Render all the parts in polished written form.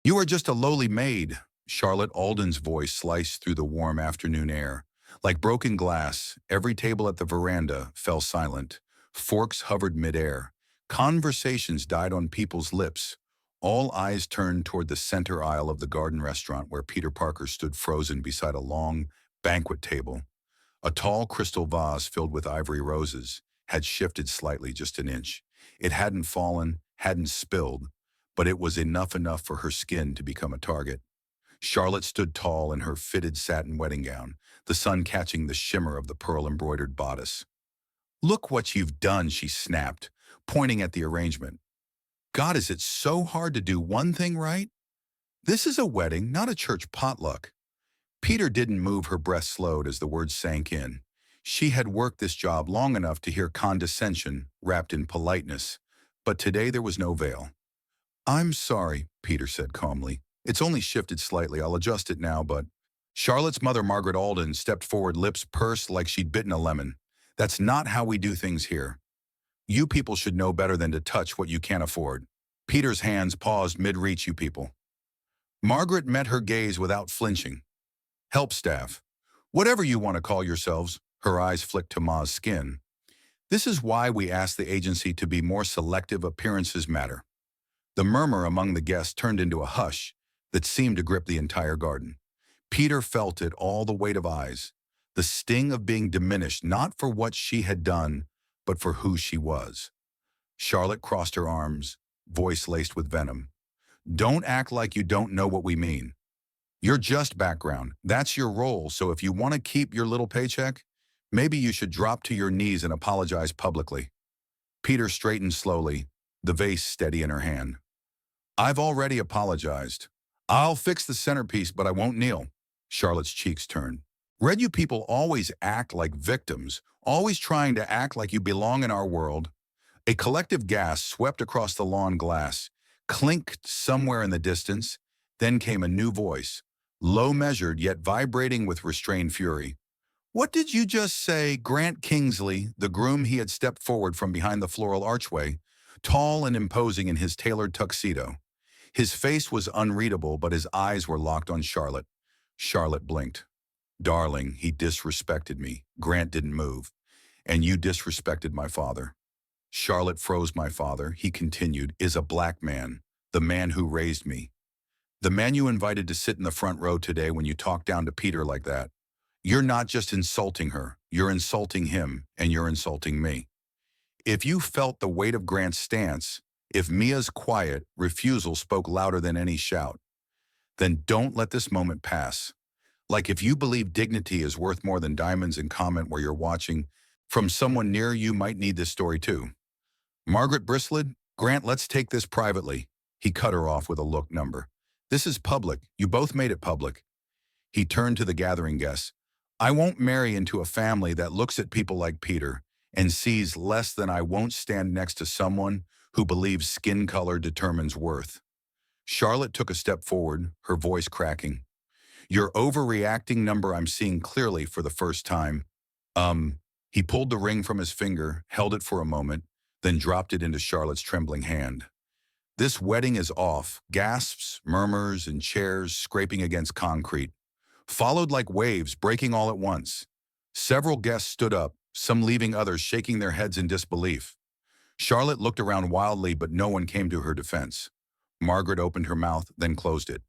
You are just a lowly maid. Charlotte Alden's voice sliced through the warm afternoon air. Like broken glass, every table at the veranda fell silent. Forks hovered midair. Conversations died on people's lips. All eyes turned toward the center aisle of the garden restaurant where Peter Parker stood frozen beside a long banquet table. A tall crystal vase filled with ivory roses had shifted slightly just an inch. It hadn't fallen, hadn't spilled, but it was enough for her skin to become a target. Charlotte stood tall in her fitted satin wedding gown, the sun catching the shimmer of the pearl-embroidered bodice. "Look what you've done," she snapped, pointing at the arrangement. "God, is it so hard to do one thing right? This is a wedding, not a church potluck." Peter didn't move. Her breath slowed as the words sank in. She had worked this job long enough to hear condescension wrapped in politeness, but today there was no veil. "I'm sorry," Peter said calmly. "It's only shifted slightly. I'll adjust it now, but—" Charlotte's mother, Margaret Alden, stepped forward, lips pursed like she'd bitten a lemon. "That's not how we do things here. You people should know better than to touch what you can't afford." Peter's hands paused mid-reach. "You people." Margaret met her gaze without flinching. "Help staff. Whatever you want to call yourselves." Her eyes flicked to Ma's skin. "This is why we ask the agency to be more selective. Appearances matter." The murmur among the guests turned into a hush that seemed to grip the entire garden. Peter felt it, all the weight of eyes, the sting of being diminished not for what she had done, but for who she was. Charlotte crossed her arms, voice laced with venom. "Don't act like you don't know what we mean. You're just background. That's your role, so if you want to keep your little paycheck, maybe you should drop to your knees and apologize publicly." Peter straightened slowly, the vase steady in her hand. "I've already apologized. I'll fix the centerpiece, but I won't kneel." Charlotte's cheeks turned. "Red, you people always act like victims, always trying to act like you belong in our world." A collective gasp swept across the lawn. Glass clinked somewhere in the distance. Then came a new voice, low measured yet vibrating with restrained fury. "What did you just say?" Grant Kingsley, the groom, he had stepped forward from behind the floral archway, tall and imposing in his tailored tuxedo. His face was unreadable, but his eyes were locked on Charlotte. Charlotte blinked. "Darling, he disrespected me." Grant didn't move. "And you disrespected my father." Charlotte froze. "My father," he continued, "is a black man, the man who raised me. The man you invited to sit in the front row today. When you talk down to Peter like that, you're not just insulting her, you're insulting him, and you're insulting me. If you felt the weight of Grant's stance, if Mia's quiet refusal spoke louder than any shout, then don't let this moment pass. Like if you believe dignity is worth more than diamonds, and comment where you're watching from. Someone near you might need this story too." Margaret bristled. "Grant, let's take this privately." He cut her off with a look. "Number. This is public. You both made it public." He turned to the gathering guests. "I won't marry into a family that looks at people like Peter and sees less than. I won't stand next to someone who believes skin color determines worth." Charlotte took a step forward, her voice cracking. "You're overreacting. Number. I'm seeing clearly for the first time." He pulled the ring from his finger, held it for a moment, then dropped it into Charlotte's trembling hand. "This wedding is off." Gasps, murmurs, and chairs scraping against concrete followed like waves, breaking all at once. Several guests stood up, some leaving, others shaking their heads in disbelief. Charlotte looked around wildly, but no one came to her defense. Margaret opened her mouth, then closed it.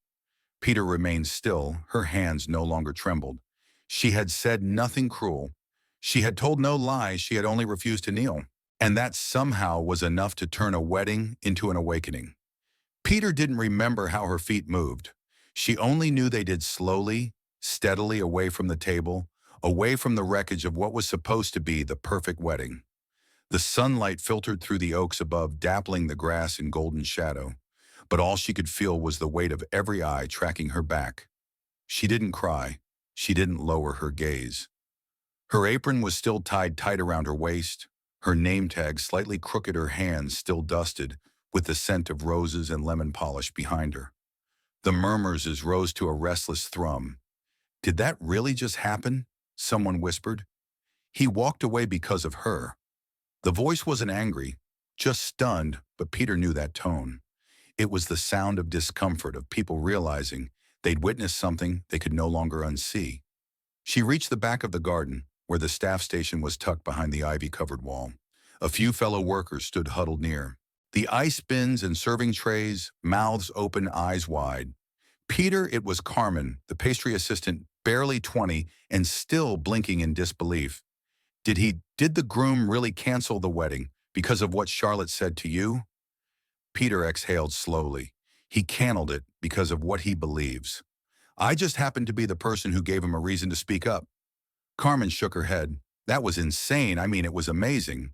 Peter remained still, her hands no longer trembled. She had said nothing cruel. She had told no lies, she had only refused to kneel. And that somehow was enough to turn a wedding into an awakening. Peter didn't remember how her feet moved. She only knew they did, slowly, steadily, away from the table, away from the wreckage of what was supposed to be the perfect wedding. The sunlight filtered through the oaks above, dappling the grass in golden shadow, but all she could feel was the weight of every eye tracking her back. She didn't cry. She didn't lower her gaze. Her apron was still tied tight around her waist, her name tag slightly crooked, her hands still dusted with the scent of roses and lemon polish behind her. The murmurs rose to a restless thrum. "Did that really just happen?" someone whispered. "He walked away because of her." The voice wasn't angry, just stunned, but Peter knew that tone. It was the sound of discomfort, of people realizing they'd witnessed something they could no longer unsee. She reached the back of the garden, where the staff station was tucked behind the ivy-covered wall. A few fellow workers stood huddled near. The ice bins and serving trays, mouths open, eyes wide. Peter, it was Carmen, the pastry assistant, barely 20 and still blinking in disbelief. Did the groom really cancel the wedding because of what Charlotte said to you? Peter exhaled slowly. He canceled it because of what he believes. I just happened to be the person who gave him a reason to speak up. Carmen shook her head. That was insane. I mean, it was amazing.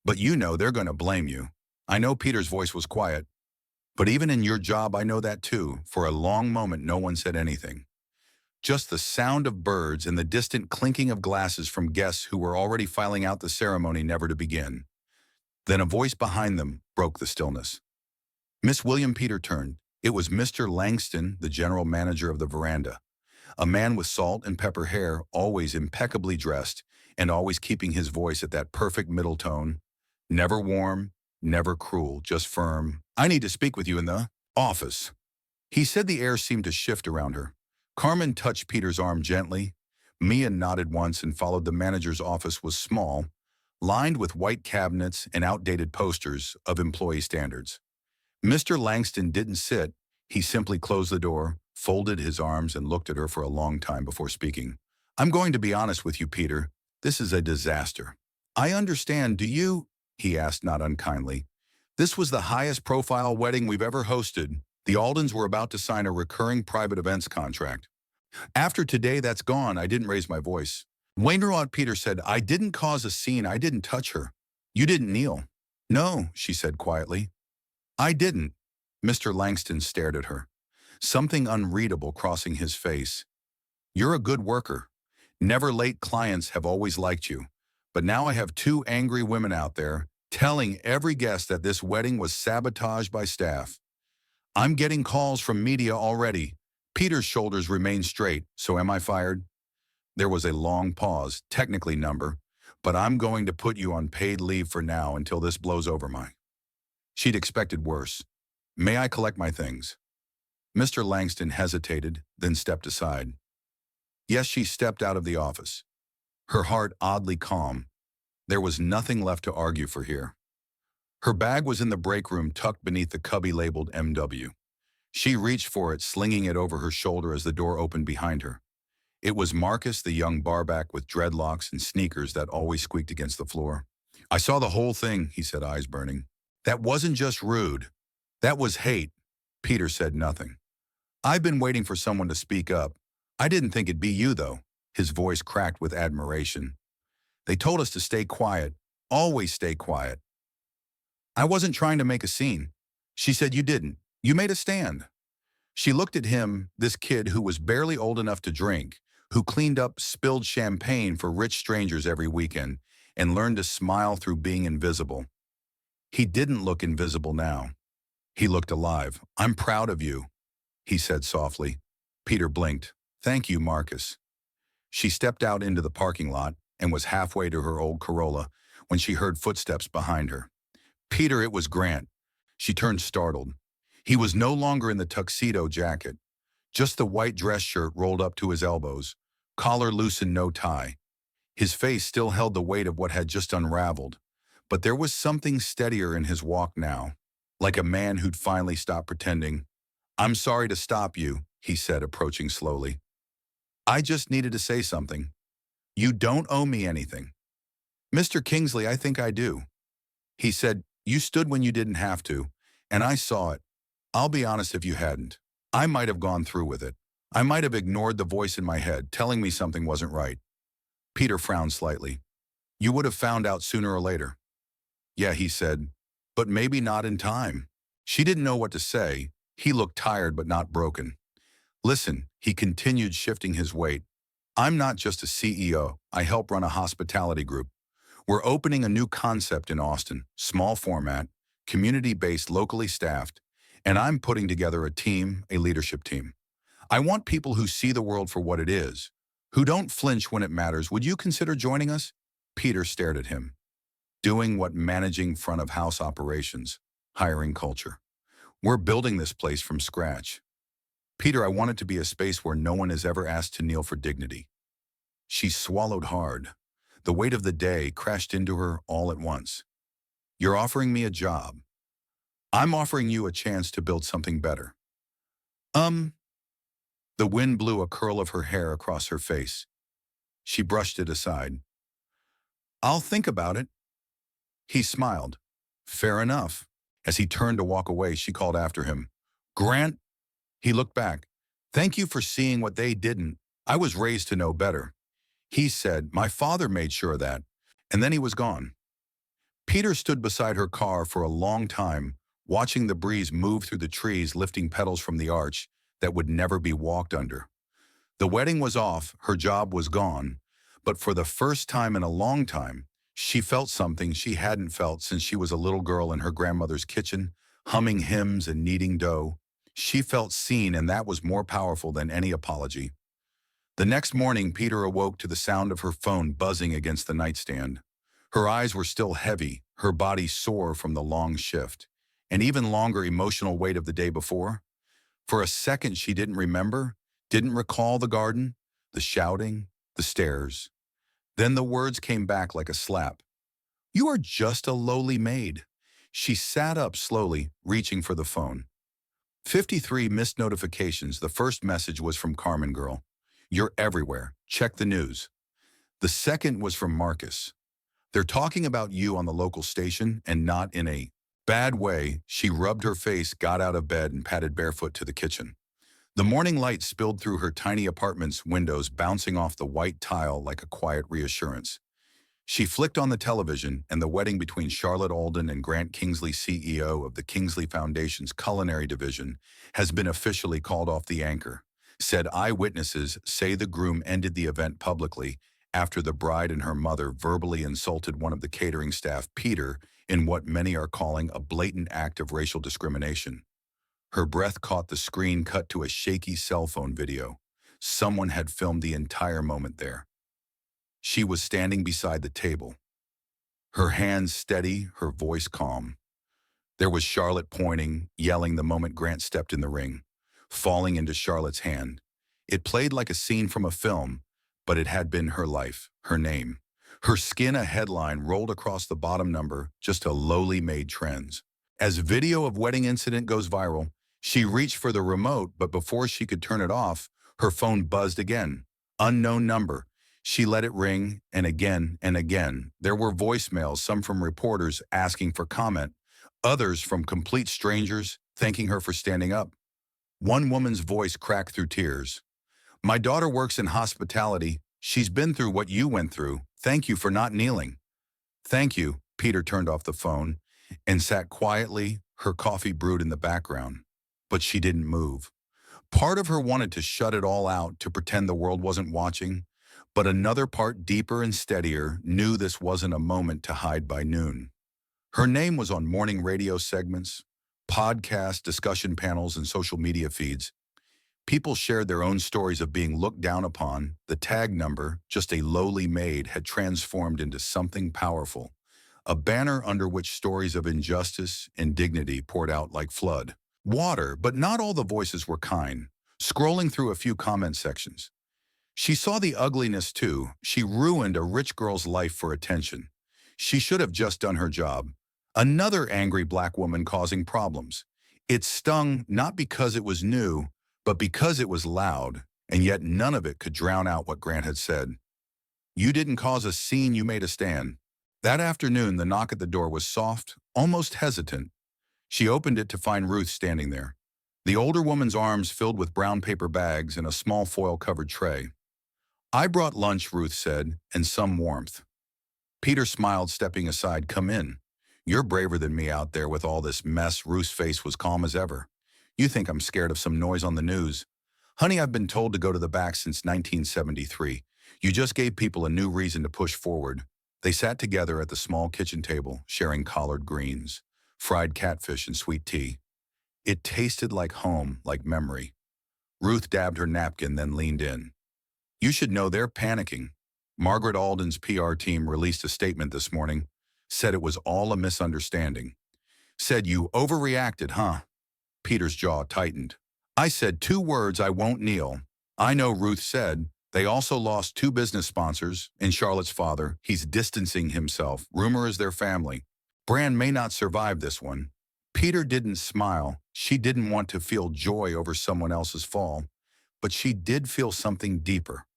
But you know they're going to blame you. I know Peter's voice was quiet. But even in your job, I know that too. For a long moment, no one said anything. Just the sound of birds and the distant clinking of glasses from guests who were already filing out the ceremony never to begin. Then a voice behind them broke the stillness. Miss William. Peter turned. It was Mr. Langston, the general manager of the veranda. A man with salt and pepper hair, always impeccably dressed, and always keeping his voice at that perfect middle tone. Never warm, never cruel, just firm. I need to speak with you in the office. He said. The air seemed to shift around her. Carmen touched Peter's arm gently. Mia nodded once and followed. The manager's office was small, lined with white cabinets and outdated posters of employee standards. Mr. Langston didn't sit. He simply closed the door, folded his arms, and looked at her for a long time before speaking. I'm going to be honest with you, Peter. This is a disaster. I understand. Do you? He asked, not unkindly. This was the highest profile wedding we've ever hosted. The Aldens were about to sign a recurring private events contract. After today, that's gone. I didn't raise my voice. Wainwright. Peter said, I didn't cause a scene. I didn't touch her. You didn't kneel. No, she said quietly. I didn't. Mr. Langston stared at her, something unreadable crossing his face. You're a good worker. Never late. Clients have always liked you. But now I have two angry women out there telling every guest that this wedding was sabotaged by staff. I'm getting calls from media already. Peter's shoulders remained straight. So am I fired? There was a long pause, technically number, but I'm going to put you on paid leave for now until this blows over. She'd expected worse. May I collect my things? Mr. Langston hesitated, then stepped aside. Yes, she stepped out of the office, her heart oddly calm. There was nothing left to argue for here. Her bag was in the break room, tucked beneath the cubby labeled MW. She reached for it, slinging it over her shoulder as the door opened behind her. It was Marcus, the young barback with dreadlocks and sneakers that always squeaked against the floor. I saw the whole thing, he said, eyes burning. That wasn't just rude. That was hate. Peter said nothing. I've been waiting for someone to speak up. I didn't think it'd be you, though. His voice cracked with admiration. They told us to stay quiet. Always stay quiet. I wasn't trying to make a scene. She said you didn't. You made a stand. She looked at him, this kid who was barely old enough to drink, who cleaned up spilled champagne for rich strangers every weekend, and learned to smile through being invisible. He didn't look invisible now. He looked alive. I'm proud of you, he said softly. Peter blinked. Thank you, Marcus. She stepped out into the parking lot and was halfway to her old Corolla when she heard footsteps behind her. Peter, it was Grant. She turned startled. He was no longer in the tuxedo jacket, just the white dress shirt rolled up to his elbows, collar loose and no tie. His face still held the weight of what had just unraveled, but there was something steadier in his walk now, like a man who'd finally stopped pretending. I'm sorry to stop you, he said, approaching slowly. I just needed to say something. You don't owe me anything. Mr. Kingsley, I think I do. He said, you stood when you didn't have to, and I saw it. I'll be honest, if you hadn't, I might have gone through with it. I might have ignored the voice in my head telling me something wasn't right. Peter frowned slightly. You would have found out sooner or later. Yeah, he said, but maybe not in time. She didn't know what to say. He looked tired but not broken. Listen, he continued, shifting his weight. I'm not just a CEO. I help run a hospitality group. We're opening a new concept in Austin, small format, community-based, locally staffed, and I'm putting together a team, a leadership team. I want people who see the world for what it is, who don't flinch when it matters. Would you consider joining us? Peter stared at him. Doing what? Managing front of house operations, hiring culture. We're building this place from scratch. Peter, I want it to be a space where no one is ever asked to kneel for dignity. She swallowed hard. The weight of the day crashed into her all at once. You're offering me a job. I'm offering you a chance to build something better. Um, the wind blew a curl of her hair across her face. She brushed it aside. I'll think about it. He smiled. Fair enough. As he turned to walk away, she called after him. Grant? He looked back. Thank you for seeing what they didn't. I was raised to know better. He said, my father made sure of that. And then he was gone. Peter stood beside her car for a long time, watching the breeze move through the trees, lifting petals from the arch that would never be walked under. The wedding was off, her job was gone, but for the first time in a long time, she felt something she hadn't felt since she was a little girl in her grandmother's kitchen, humming hymns and kneading dough. She felt seen, and that was more powerful than any apology. The next morning, Peter awoke to the sound of her phone buzzing against the nightstand. Her eyes were still heavy, her body sore from the long shift, and even longer emotional weight of the day before. For a second, she didn't remember, didn't recall the garden, the shouting, the stairs. Then the words came back like a slap. You are just a lowly maid. She sat up slowly, reaching for the phone. 53 missed notifications. The first message was from Carmen Girl. You're everywhere. Check the news. The second was from Marcus. They're talking about you on the local station, and not in a bad way. She rubbed her face, got out of bed, and padded barefoot to the kitchen. The morning light spilled through her tiny apartment's windows, bouncing off the white tile like a quiet reassurance. She flicked on the television, and the wedding between Charlotte Alden and Grant Kingsley, CEO of the Kingsley Foundation's culinary division, has been officially called off the anchor. Said eyewitnesses say the groom ended the event publicly after the bride and her mother verbally insulted one of the catering staff, Peter, in what many are calling a blatant act of racial discrimination. Her breath caught the screen, cut to a shaky cell phone video. Someone had filmed the entire moment there. She was standing beside the table, her hands steady, her voice calm. There was Charlotte pointing, yelling the moment Grant stepped in the ring, falling into Charlotte's hand. It played like a scene from a film, but it had been her life, her name. Her skin a headline rolled across the bottom number, just a lowly maid trends. As video of wedding incident goes viral, she reached for the remote, but before she could turn it off, her phone buzzed again. Unknown number. She let it ring, and again and again. There were voicemails, some from reporters asking for comment, others from complete strangers thanking her for standing up. One woman's voice cracked through tears. My daughter works in hospitality. She's been through what you went through. Thank you for not kneeling. Thank you. Peter turned off the phone and sat quietly, her coffee brewed in the background. But she didn't move. Part of her wanted to shut it all out, to pretend the world wasn't watching, but another part, deeper and steadier, knew this wasn't a moment to hide by noon. Her name was on morning radio segments, podcasts, discussion panels, and social media feeds. People shared their own stories of being looked down upon. The tag number, just a lowly maid, had transformed into something powerful, a banner under which stories of injustice and dignity poured out like flood water. But not all the voices were kind. Scrolling through a few comment sections, she saw the ugliness too. She ruined a rich girl's life for attention. She should have just done her job. Another angry black woman causing problems. It stung not because it was new, but because it was loud, and yet none of it could drown out what Grant had said. You didn't cause a scene, you made a stand. That afternoon, the knock at the door was soft, almost hesitant. She opened it to find Ruth standing there, the older woman's arms filled with brown paper bags and a small foil-covered tray. I brought lunch, Ruth said, and some warmth. Peter smiled, stepping aside. Come in. You're braver than me out there with all this mess. Ruth's face was calm as ever. You think I'm scared of some noise on the news? Honey, I've been told to go to the back since 1973. You just gave people a new reason to push forward. They sat together at the small kitchen table, sharing collard greens, fried catfish, and sweet tea. It tasted like home, like memory. Ruth dabbed her napkin, then leaned in. You should know they're panicking. Margaret Alden's PR team released a statement this morning, said it was all a misunderstanding. Said you overreacted, huh? Peter's jaw tightened. I said 2 words, I won't kneel. I know, Ruth said. They also lost 2 business sponsors and Charlotte's father. He's distancing himself. Rumor is their family. Bran may not survive this one. Peter didn't smile. She didn't want to feel joy over someone else's fall, but she did feel something deeper.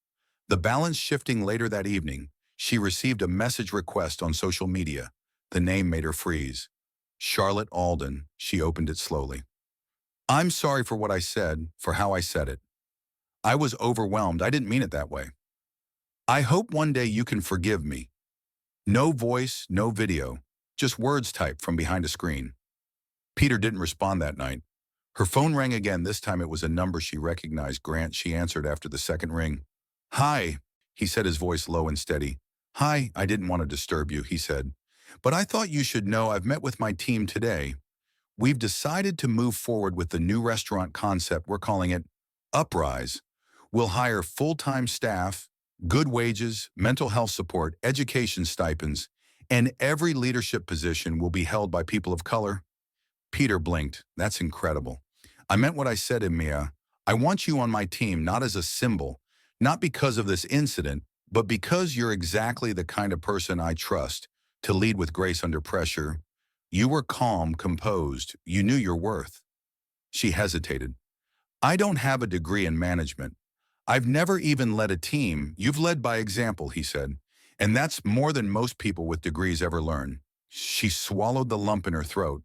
The balance shifting later that evening, she received a message request on social media. The name made her freeze. Charlotte Alden. She opened it slowly. I'm sorry for what I said, for how I said it. I was overwhelmed. I didn't mean it that way. I hope one day you can forgive me. No voice, no video, just words typed from behind a screen. Peter didn't respond that night. Her phone rang again. This time it was a number she recognized. Grant. She answered after the second ring. Hi, he said, his voice low and steady. Hi, I didn't want to disturb you, he said. But I thought you should know I've met with my team today. We've decided to move forward with the new restaurant concept. We're calling it Uprise. We'll hire full-time staff, good wages, mental health support, education stipends, and every leadership position will be held by people of color. Peter blinked. That's incredible. I meant what I said, Mia. I want you on my team, not as a symbol, not because of this incident, but because you're exactly the kind of person I trust to lead with grace under pressure. You were calm, composed. You knew your worth. She hesitated. I don't have a degree in management. I've never even led a team. You've led by example, he said. And that's more than most people with degrees ever learn. She swallowed the lump in her throat.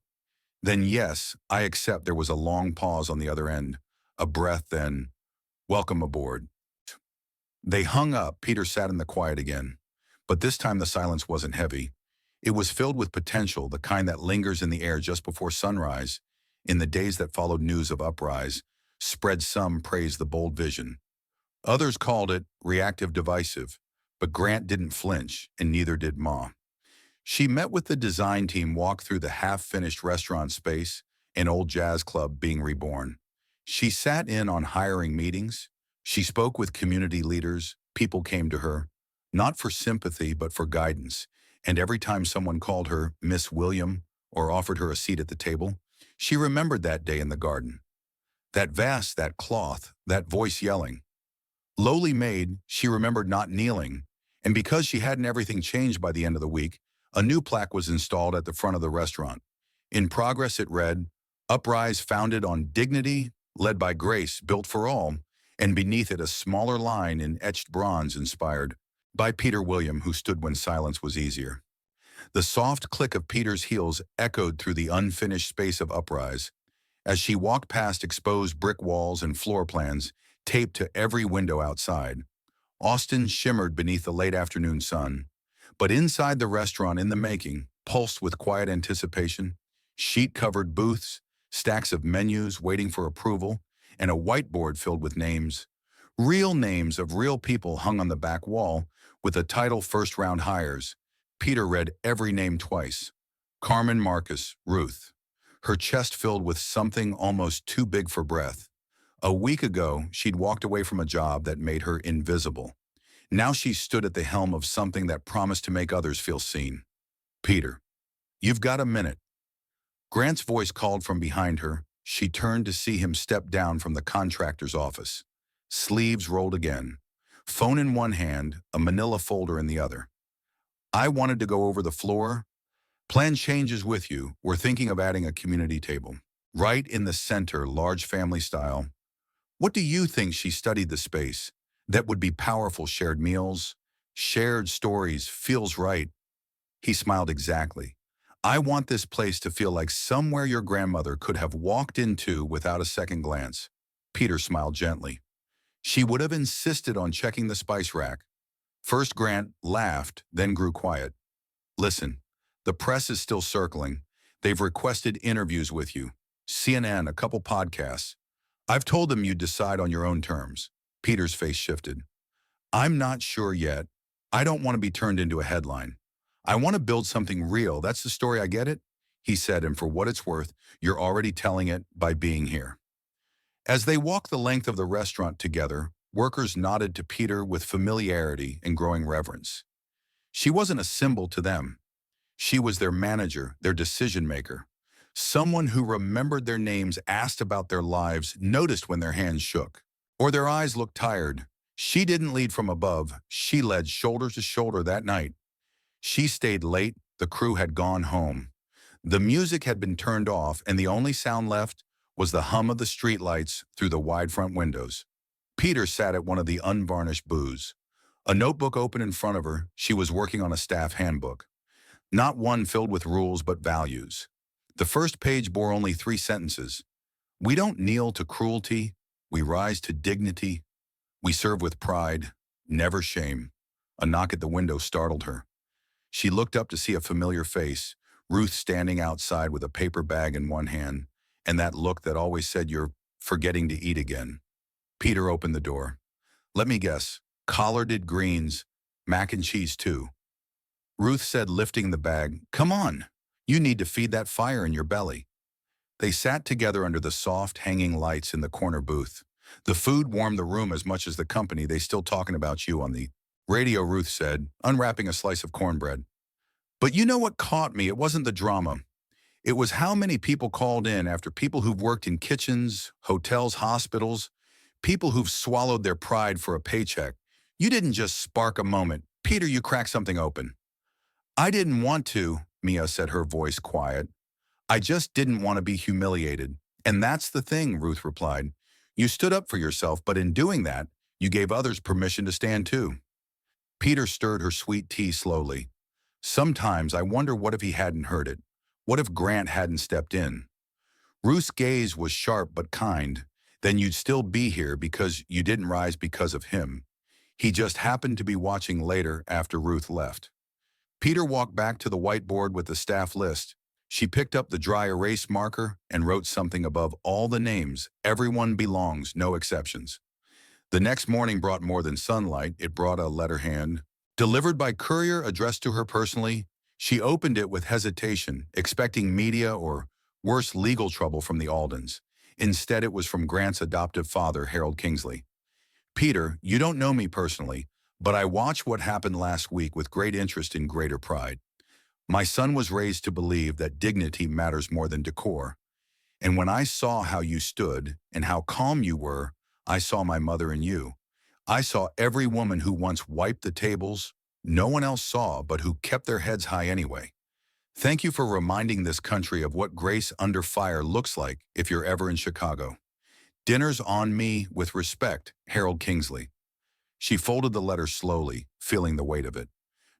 Then yes, I accept. There was a long pause on the other end. A breath, then, welcome aboard. They hung up. Peter sat in the quiet again. But this time the silence wasn't heavy. It was filled with potential, the kind that lingers in the air just before sunrise. In the days that followed, news of Uprise spread. Some praised the bold vision. Others called it reactive, divisive. But Grant didn't flinch, and neither did Ma. She met with the design team, walked through the half-finished restaurant space, an old jazz club being reborn. She sat in on hiring meetings. She spoke with community leaders. People came to her, not for sympathy, but for guidance. And every time someone called her Miss William or offered her a seat at the table, she remembered that day in the garden. That vase, that cloth, that voice yelling. Lowly Maid, she remembered not kneeling. And because she hadn't, everything changed by the end of the week. A new plaque was installed at the front of the restaurant. In progress it read, Uprise, founded on dignity, led by grace, built for all, and beneath it a smaller line in etched bronze inspired, by Peter William, who stood when silence was easier. The soft click of Peter's heels echoed through the unfinished space of Uprise. As she walked past exposed brick walls and floor plans taped to every window outside, Austin shimmered beneath the late afternoon sun. But inside the restaurant, in the making, pulsed with quiet anticipation, sheet-covered booths, stacks of menus waiting for approval, and a whiteboard filled with names. Real names of real people hung on the back wall with the title First-Round Hires. Peter read every name twice. Carmen Marcus, Ruth. Her chest filled with something almost too big for breath. A week ago, she'd walked away from a job that made her invisible. Now she stood at the helm of something that promised to make others feel seen. Peter, you've got a minute. Grant's voice called from behind her. She turned to see him step down from the contractor's office. Sleeves rolled again. Phone in one hand, a manila folder in the other. I wanted to go over the floor. Plan changes with you. We're thinking of adding a community table. Right in the center, large family style. What do you think? She studied the space. That would be powerful. Shared meals, shared stories. Feels right. He smiled. Exactly. I want this place to feel like somewhere your grandmother could have walked into without a second glance. Peter smiled gently. She would have insisted on checking the spice rack. First Grant laughed, then grew quiet. Listen, the press is still circling. They've requested interviews with you. CNN, a couple podcasts. I've told them you'd decide on your own terms. Peter's face shifted. I'm not sure yet. I don't want to be turned into a headline. I want to build something real. That's the story. I get it, he said, and for what it's worth, you're already telling it by being here. As they walked the length of the restaurant together, workers nodded to Peter with familiarity and growing reverence. She wasn't a symbol to them. She was their manager, their decision maker. Someone who remembered their names asked about their lives, noticed when their hands shook, or their eyes looked tired. She didn't lead from above. She led shoulder to shoulder that night. She stayed late. The crew had gone home. The music had been turned off, and the only sound left was the hum of the streetlights through the wide front windows. Peter sat at one of the unvarnished booths. A notebook open in front of her. She was working on a staff handbook. Not one filled with rules but values. The first page bore only 3 sentences. We don't kneel to cruelty. We rise to dignity. We serve with pride, never shame. A knock at the window startled her. She looked up to see a familiar face, Ruth standing outside with a paper bag in one hand, and that look that always said you're forgetting to eat again. Peter opened the door. Let me guess, collarded greens, mac and cheese too. Ruth said, lifting the bag, come on, you need to feed that fire in your belly. They sat together under the soft, hanging lights in the corner booth. The food warmed the room as much as the company. They still talking about you on the radio, Ruth said, unwrapping a slice of cornbread. But you know what caught me? It wasn't the drama. It was how many people called in after people who've worked in kitchens, hotels, hospitals, people who've swallowed their pride for a paycheck. You didn't just spark a moment. Peter, you cracked something open. I didn't want to, Mia said, her voice quiet. I just didn't want to be humiliated. And that's the thing, Ruth replied. You stood up for yourself, but in doing that, you gave others permission to stand too. Peter stirred her sweet tea slowly. Sometimes I wonder what if he hadn't heard it. What if Grant hadn't stepped in? Ruth's gaze was sharp but kind. Then you'd still be here because you didn't rise because of him. He just happened to be watching later after Ruth left. Peter walked back to the whiteboard with the staff list. She picked up the dry erase marker and wrote something above all the names. Everyone belongs, no exceptions. The next morning brought more than sunlight. It brought a letter hand. Delivered by courier, addressed to her personally. She opened it with hesitation, expecting media or worse, legal trouble from the Aldens. Instead, it was from Grant's adoptive father, Harold Kingsley. Peter, you don't know me personally, but I watched what happened last week with great interest and greater pride. My son was raised to believe that dignity matters more than decor. And when I saw how you stood and how calm you were, I saw my mother in you. I saw every woman who once wiped the tables, no one else saw, but who kept their heads high anyway. Thank you for reminding this country of what grace under fire looks like if you're ever in Chicago. Dinner's on me with respect, Harold Kingsley. She folded the letter slowly, feeling the weight of it.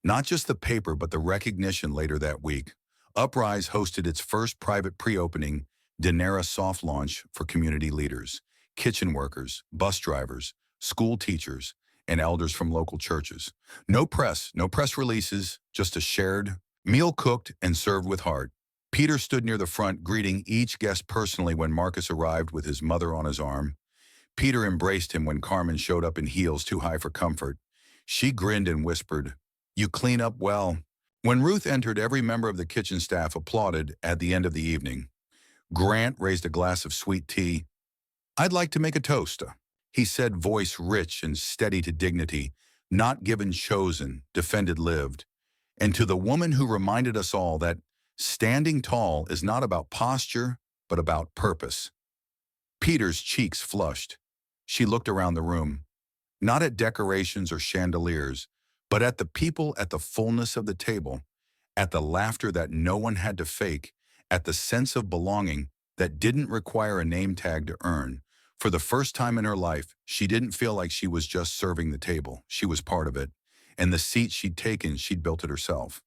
Not just the paper, but the recognition later that week. Uprise hosted its first private pre-opening dinner soft launch for community leaders, kitchen workers, bus drivers, school teachers, and elders from local churches. No press releases, just a shared meal cooked and served with heart. Peter stood near the front, greeting each guest personally when Marcus arrived with his mother on his arm. Peter embraced him when Carmen showed up in heels too high for comfort. She grinned and whispered, "You clean up well." When Ruth entered, every member of the kitchen staff applauded at the end of the evening. Grant raised a glass of sweet tea. "I'd like to make a toast," he said, voice rich and steady to dignity. Not given, chosen, defended, lived. And to the woman who reminded us all that standing tall is not about posture, but about purpose. Peter's cheeks flushed. She looked around the room, not at decorations or chandeliers, but at the people, at the fullness of the table, at the laughter that no one had to fake, at the sense of belonging that didn't require a name tag to earn. For the first time in her life, she didn't feel like she was just serving the table. She was part of it. And the seat she'd taken, she'd built it herself.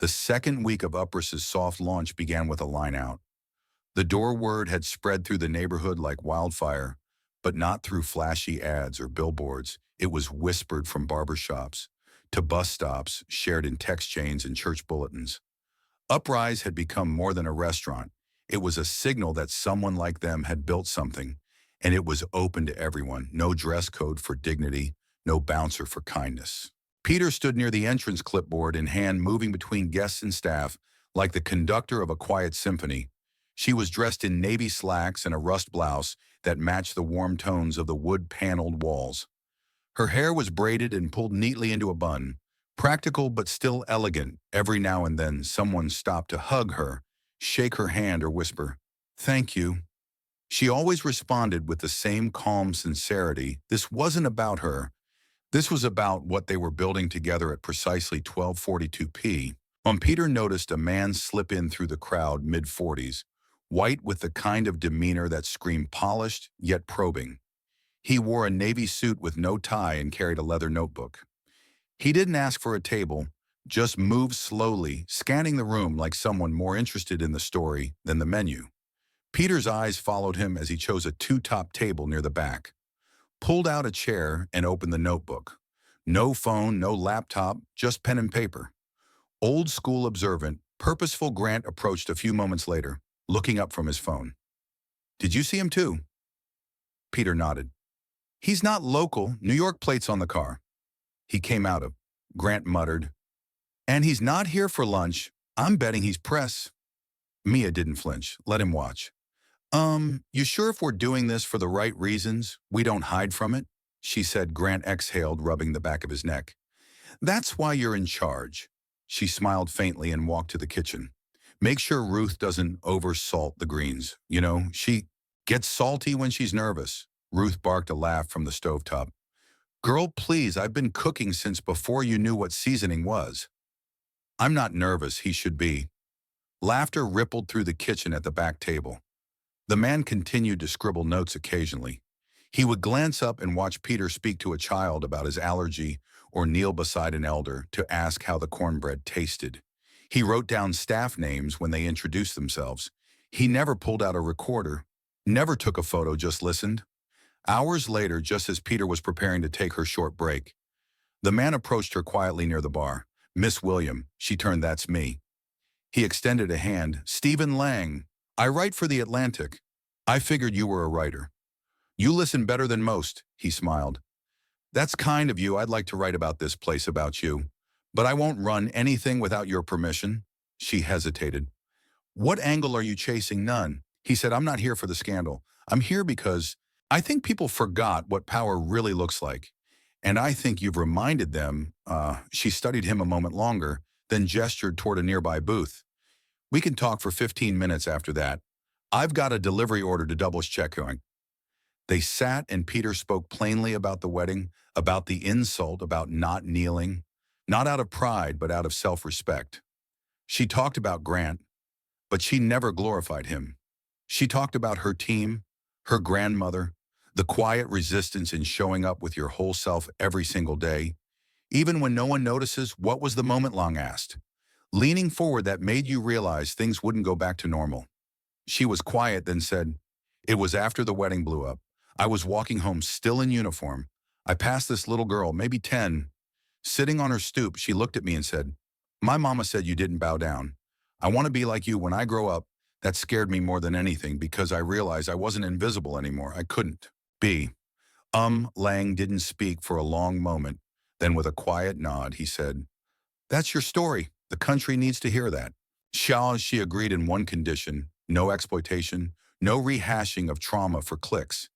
The second week of Upris's soft launch began with a line out. The door word had spread through the neighborhood like wildfire, but not through flashy ads or billboards. It was whispered from barbershops to bus stops, shared in text chains and church bulletins. Uprise had become more than a restaurant. It was a signal that someone like them had built something, and it was open to everyone. No dress code for dignity, no bouncer for kindness. Peter stood near the entrance, clipboard in hand, moving between guests and staff like the conductor of a quiet symphony. She was dressed in navy slacks and a rust blouse that matched the warm tones of the wood-paneled walls. Her hair was braided and pulled neatly into a bun, practical but still elegant. Every now and then, someone stopped to hug her, shake her hand, or whisper, "Thank you." She always responded with the same calm sincerity. This wasn't about her. This was about what they were building together at precisely 12:42 p. When Peter noticed a man slip in through the crowd, mid-40s, white with the kind of demeanor that screamed polished yet probing. He wore a navy suit with no tie and carried a leather notebook. He didn't ask for a table, just moved slowly, scanning the room like someone more interested in the story than the menu. Peter's eyes followed him as he chose a two-top table near the back, pulled out a chair, and opened the notebook. No phone, no laptop, just pen and paper. Old school observant, purposeful, Grant approached a few moments later, looking up from his phone. "Did you see him too?" Peter nodded. "He's not local, New York plates on the car." "He came out of," Grant muttered. "And he's not here for lunch. I'm betting he's press." Mia didn't flinch. "Let him watch." You sure if we're doing this for the right reasons, we don't hide from it?" she said. Grant exhaled, rubbing the back of his neck. "That's why you're in charge." She smiled faintly and walked to the kitchen. "Make sure Ruth doesn't over-salt the greens. You know, she gets salty when she's nervous." Ruth barked a laugh from the stovetop. "Girl, please, I've been cooking since before you knew what seasoning was." "I'm not nervous, he should be." Laughter rippled through the kitchen at the back table. The man continued to scribble notes occasionally. He would glance up and watch Peter speak to a child about his allergy or kneel beside an elder to ask how the cornbread tasted. He wrote down staff names when they introduced themselves. He never pulled out a recorder, never took a photo, just listened. Hours later, just as Peter was preparing to take her short break, the man approached her quietly near the bar. "Miss William," she turned. "That's me." He extended a hand. "Stephen Lang. I write for The Atlantic. I figured you were a writer." "You listen better than most," he smiled. "That's kind of you. I'd like to write about this place, about you. But I won't run anything without your permission." She hesitated. "What angle are you chasing?" "None." He said, "I'm not here for the scandal. I'm here because I think people forgot what power really looks like. And I think you've reminded them." She studied him a moment longer, then gestured toward a nearby booth. "We can talk for 15 minutes after that. I've got a delivery order to double-check on." They sat, and Peter spoke plainly about the wedding, about the insult, about not kneeling, not out of pride, but out of self-respect. She talked about Grant, but she never glorified him. She talked about her team, her grandmother, the quiet resistance in showing up with your whole self every single day, even when no one notices. "What was the moment?" Long asked, leaning forward. "That made you realize things wouldn't go back to normal?" She was quiet, then said, "It was after the wedding blew up. I was walking home, still in uniform. I passed this little girl, maybe 10, sitting on her stoop. She looked at me and said, 'My mama said you didn't bow down. I want to be like you when I grow up.' That scared me more than anything because I realized I wasn't invisible anymore. I couldn't be." Lang didn't speak for a long moment. Then with a quiet nod, he said, "That's your story. The country needs to hear that." She agreed in one condition: no exploitation, no rehashing of trauma for clicks.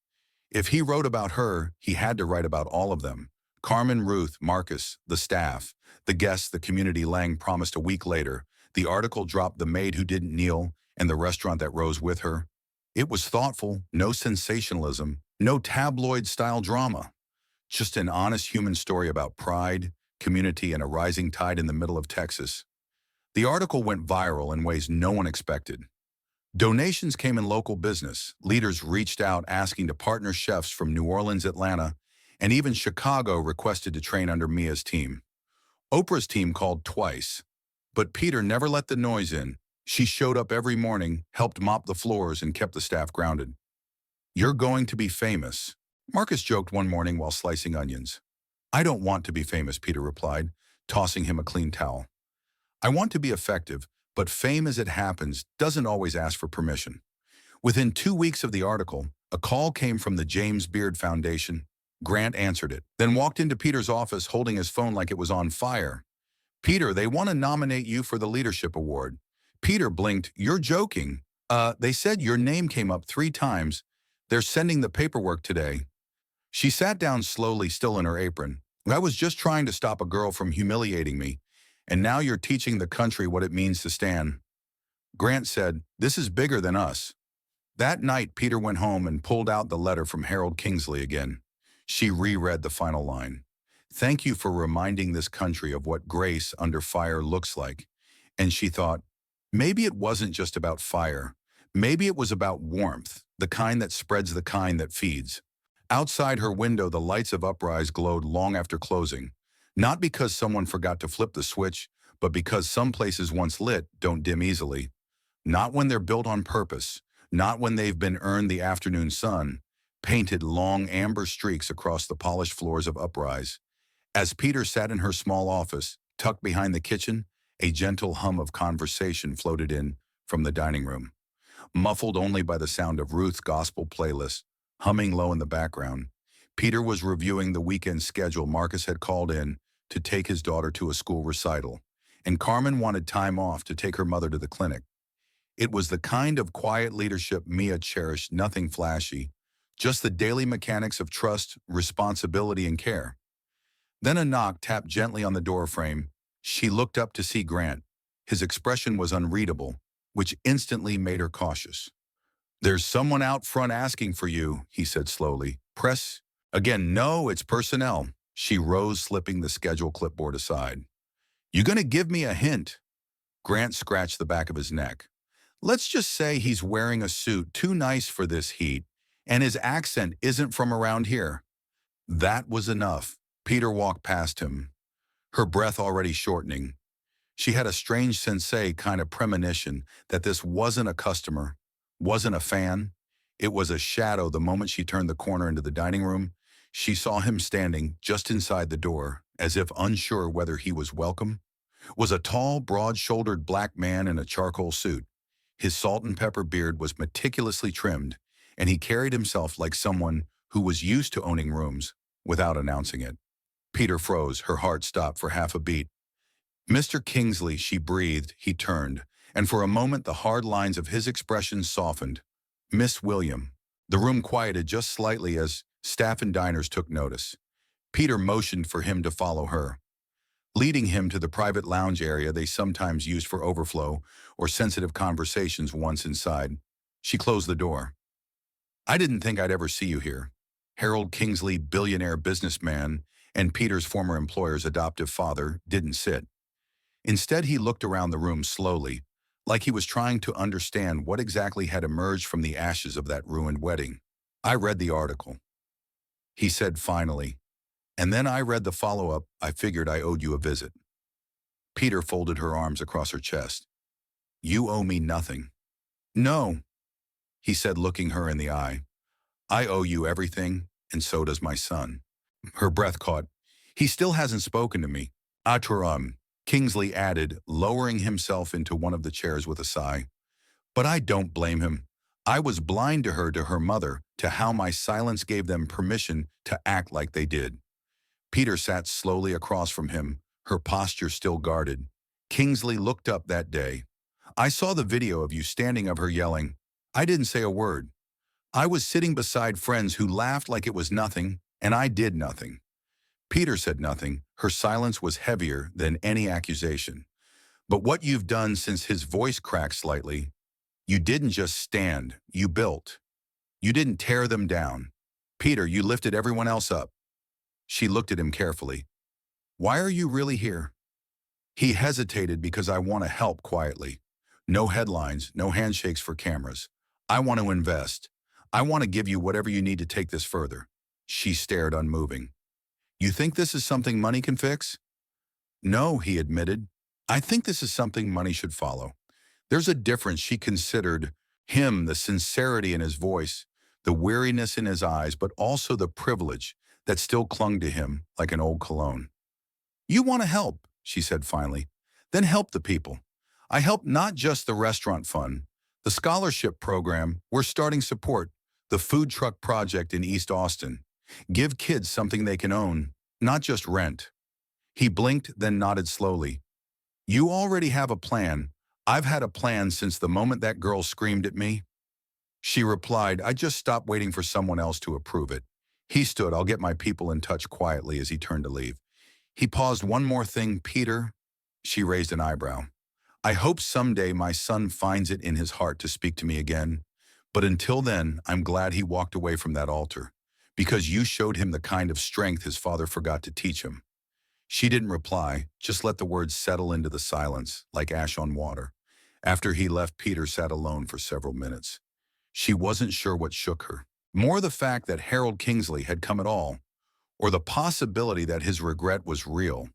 If he wrote about her, he had to write about all of them. Carmen, Ruth, Marcus, the staff, the guests, the community. Lang promised a week later. The article dropped: the maid who didn't kneel and the restaurant that rose with her. It was thoughtful, no sensationalism, no tabloid-style drama. Just an honest human story about pride, community, and a rising tide in the middle of Texas. The article went viral in ways no one expected. Donations came in local business. Leaders reached out asking to partner. Chefs from New Orleans, Atlanta, and even Chicago requested to train under Mia's team. Oprah's team called twice. But Peter never let the noise in. She showed up every morning, helped mop the floors, and kept the staff grounded. "You're going to be famous," Marcus joked one morning while slicing onions. "I don't want to be famous," Peter replied, tossing him a clean towel. "I want to be effective, but fame as it happens doesn't always ask for permission." Within 2 weeks of the article, a call came from the James Beard Foundation. Grant answered it, then walked into Peter's office holding his phone like it was on fire. "Peter, they want to nominate you for the Leadership Award." Peter blinked. "You're joking." They said your name came up 3 times. They're sending the paperwork today." She sat down slowly, still in her apron. "I was just trying to stop a girl from humiliating me, and now you're teaching the country what it means to stand." Grant said, "This is bigger than us." That night, Peter went home and pulled out the letter from Harold Kingsley again. She reread the final line. "Thank you for reminding this country of what grace under fire looks like." And she thought, maybe it wasn't just about fire. Maybe it was about warmth, the kind that spreads, the kind that feeds. Outside her window, the lights of Uprise glowed long after closing. Not because someone forgot to flip the switch, but because some places once lit don't dim easily. Not when they're built on purpose, not when they've been earned the afternoon sun, painted long amber streaks across the polished floors of Uprise. As Peter sat in her small office, tucked behind the kitchen, a gentle hum of conversation floated in from the dining room, muffled only by the sound of Ruth's gospel playlist, humming low in the background. Peter was reviewing the weekend schedule. Marcus had called in to take his daughter to a school recital, and Carmen wanted time off to take her mother to the clinic. It was the kind of quiet leadership Mia cherished, nothing flashy, just the daily mechanics of trust, responsibility, and care. Then a knock tapped gently on the doorframe. She looked up to see Grant. His expression was unreadable, which instantly made her cautious. "There's someone out front asking for you," he said slowly. "Press?" Again, "No, it's personnel." She rose, slipping the schedule clipboard aside. "You gonna give me a hint?" Grant scratched the back of his neck. "Let's just say he's wearing a suit too nice for this heat, and his accent isn't from around here." That was enough. Peter walked past him, her breath already shortening. She had a strange sensei kind of premonition that this wasn't a customer, wasn't a fan. It was a shadow. The moment she turned the corner into the dining room, she saw him standing just inside the door, as if unsure whether he was welcome. Was a tall, broad-shouldered black man in a charcoal suit. His salt and pepper beard was meticulously trimmed, and he carried himself like someone who was used to owning rooms without announcing it. Peter froze. Her heart stopped for half a beat. "Mr. Kingsley," she breathed. He turned, and for a moment the hard lines of his expression softened. "Miss William." The room quieted just slightly as staff and diners took notice. Peter motioned for him to follow her, leading him to the private lounge area they sometimes used for overflow or sensitive conversations. Once inside, she closed the door. "I didn't think I'd ever see you here." Harold Kingsley, billionaire businessman and Peter's former employer's adoptive father, didn't sit. Instead, he looked around the room slowly, like he was trying to understand what exactly had emerged from the ashes of that ruined wedding. "I read the article," he said finally, "and then I read the follow-up. I figured I owed you a visit." Peter folded her arms across her chest. "You owe me nothing." "No," he said, looking her in the eye. "I owe you everything, and so does my son." Her breath caught. "He still hasn't spoken to me." "Aturam," Kingsley added, lowering himself into one of the chairs with a sigh. "But I don't blame him. I was blind to her mother, to how my silence gave them permission to act like they did." Peter sat slowly across from him, her posture still guarded. "Kingsley looked up that day. I saw the video of you standing of her yelling. I didn't say a word. I was sitting beside friends who laughed like it was nothing, and I did nothing." Peter said nothing. Her silence was heavier than any accusation. "But what you've done," since his voice cracked slightly, "you didn't just stand, you built. You didn't tear them down. Peter, you lifted everyone else up." She looked at him carefully. "Why are you really here?" He hesitated. "Because I want to help quietly. No headlines, no handshakes for cameras. I want to invest. I want to give you whatever you need to take this further." She stared, unmoving. "You think this is something money can fix?" "No," he admitted. "I think this is something money should follow." There's a difference. She considered him, the sincerity in his voice, the weariness in his eyes, but also the privilege that still clung to him like an old cologne. "You want to help," she said finally. "Then help the people. I help not just the restaurant fund, the scholarship program we're starting support, the food truck project in East Austin. Give kids something they can own, not just rent." He blinked, then nodded slowly. "You already have a plan. I've had a plan since the moment that girl screamed at me." She replied, "I just stopped waiting for someone else to approve it." He stood. "I'll get my people in touch," quietly, as he turned to leave. He paused. "One more thing, Peter." She raised an eyebrow. I hope someday my son finds it in his heart to speak to me again. But until then, I'm glad he walked away from that altar, because you showed him the kind of strength his father forgot to teach him. She didn't reply, just let the words settle into the silence, like ash on water. After he left, Peter sat alone for several minutes. She wasn't sure what shook her. More the fact that Harold Kingsley had come at all, or the possibility that his regret was real.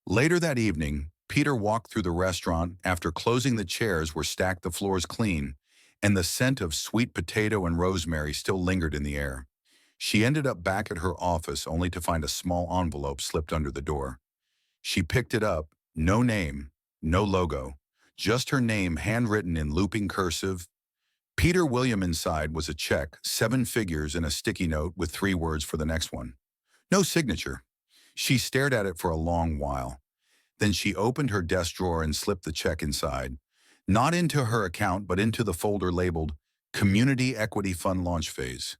Later that evening, Peter walked through the restaurant after closing the chairs where stacked the floors clean, and the scent of sweet potato and rosemary still lingered in the air. She ended up back at her office only to find a small envelope slipped under the door. She picked it up, no name, no logo, just her name handwritten in looping cursive. Peter William inside was a check, 7 figures, and a sticky note with 3 words for the next one. No signature. She stared at it for a long while. Then she opened her desk drawer and slipped the check inside. Not into her account, but into the folder labeled Community Equity Fund Launch Phase.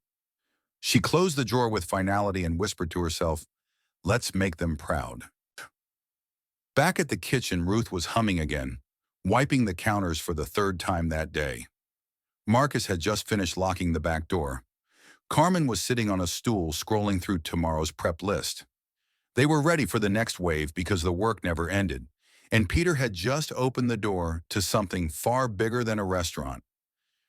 She closed the drawer with finality and whispered to herself, "Let's make them proud." Back at the kitchen, Ruth was humming again, wiping the counters for the 3rd time that day. Marcus had just finished locking the back door. Carmen was sitting on a stool scrolling through tomorrow's prep list. They were ready for the next wave because the work never ended, and Peter had just opened the door to something far bigger than a restaurant.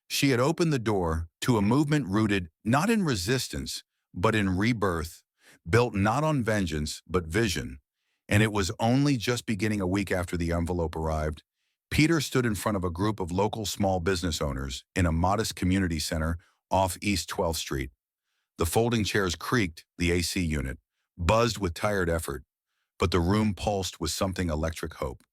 She had opened the door to a movement rooted not in resistance, but in rebirth, built not on vengeance, but vision. And it was only just beginning a week after the envelope arrived. Peter stood in front of a group of local small business owners in a modest community center off East 12th Street. The folding chairs creaked, the AC unit buzzed with tired effort, but the room pulsed with something electric hope.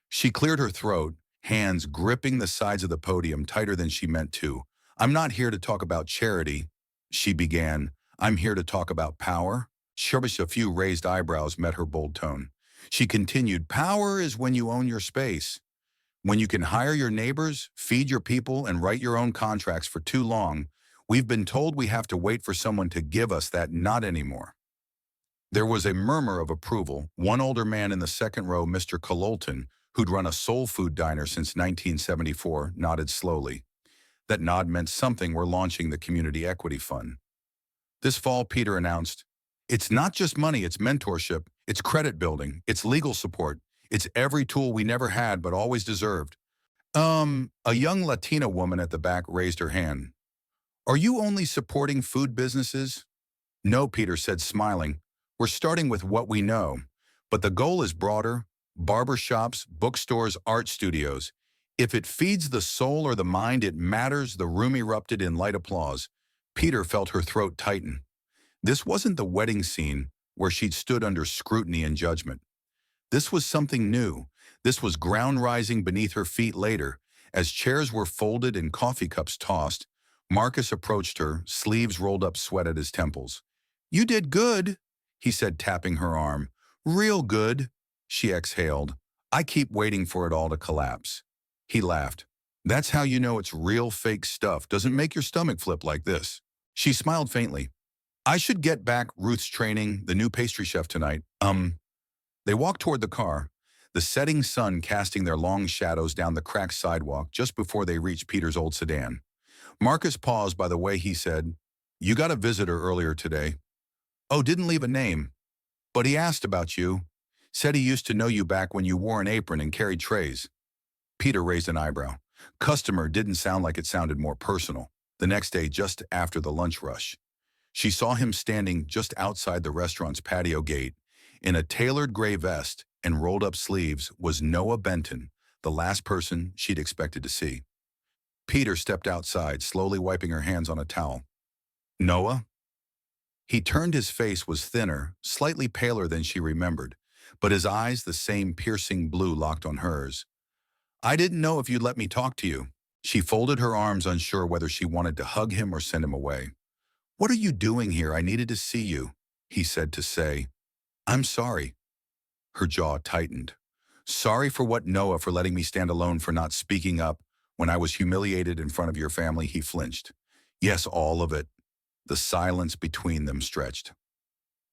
She cleared her throat, hands gripping the sides of the podium tighter than she meant to. "I'm not here to talk about charity," she began. "I'm here to talk about power." Shubish, a few raised eyebrows met her bold tone. She continued, "Power is when you own your space. When you can hire your neighbors, feed your people, and write your own contracts. For too long, we've been told we have to wait for someone to give us that. Not anymore." There was a murmur of approval. One older man in the second row, Mr. Cololton, who'd run a soul food diner since 1974, nodded slowly. That nod meant something. "We're launching the Community Equity Fund this fall," Peter announced. "It's not just money, it's mentorship, it's credit building, it's legal support, it's every tool we never had but always deserved." A young Latina woman at the back raised her hand. "Are you only supporting food businesses?" "No," Peter said, smiling. "We're starting with what we know, but the goal is broader: barbershops, bookstores, art studios. If it feeds the soul or the mind, it matters." The room erupted in light applause. Peter felt her throat tighten. This wasn't the wedding scene where she'd stood under scrutiny and judgment. This was something new. This was ground rising beneath her feet. Later, as chairs were folded and coffee cups tossed, Marcus approached her, sleeves rolled up, sweat at his temples. "You did good," he said, tapping her arm. "Real good," she exhaled. "I keep waiting for it all to collapse." He laughed. "That's how you know it's real. Fake stuff doesn't make your stomach flip like this." She smiled faintly. "I should get back. Ruth's training the new pastry chef tonight." They walked toward the car, the setting sun casting their long shadows down the cracked sidewalk just before they reached Peter's old sedan. Marcus paused by the way he said, "You got a visitor earlier today." "Oh, didn't leave a name. But he asked about you. Said he used to know you back when you wore an apron and carried trays." Peter raised an eyebrow. Customer didn't sound like it sounded more personal. The next day, just after the lunch rush, she saw him standing just outside the restaurant's patio gate. In a tailored gray vest and rolled-up sleeves was Noah Benton, the last person she'd expected to see. Peter stepped outside, slowly wiping her hands on a towel. "Noah?" He turned. His face was thinner, slightly paler than she remembered, but his eyes, the same piercing blue, locked on hers. "I didn't know if you'd let me talk to you." She folded her arms, unsure whether she wanted to hug him or send him away. "What are you doing here? I needed to see you," he said to say. "I'm sorry." Her jaw tightened. "Sorry for what, Noah? For letting me stand alone, for not speaking up when I was humiliated in front of your family?" He flinched. "Yes, all of it." The silence between them stretched.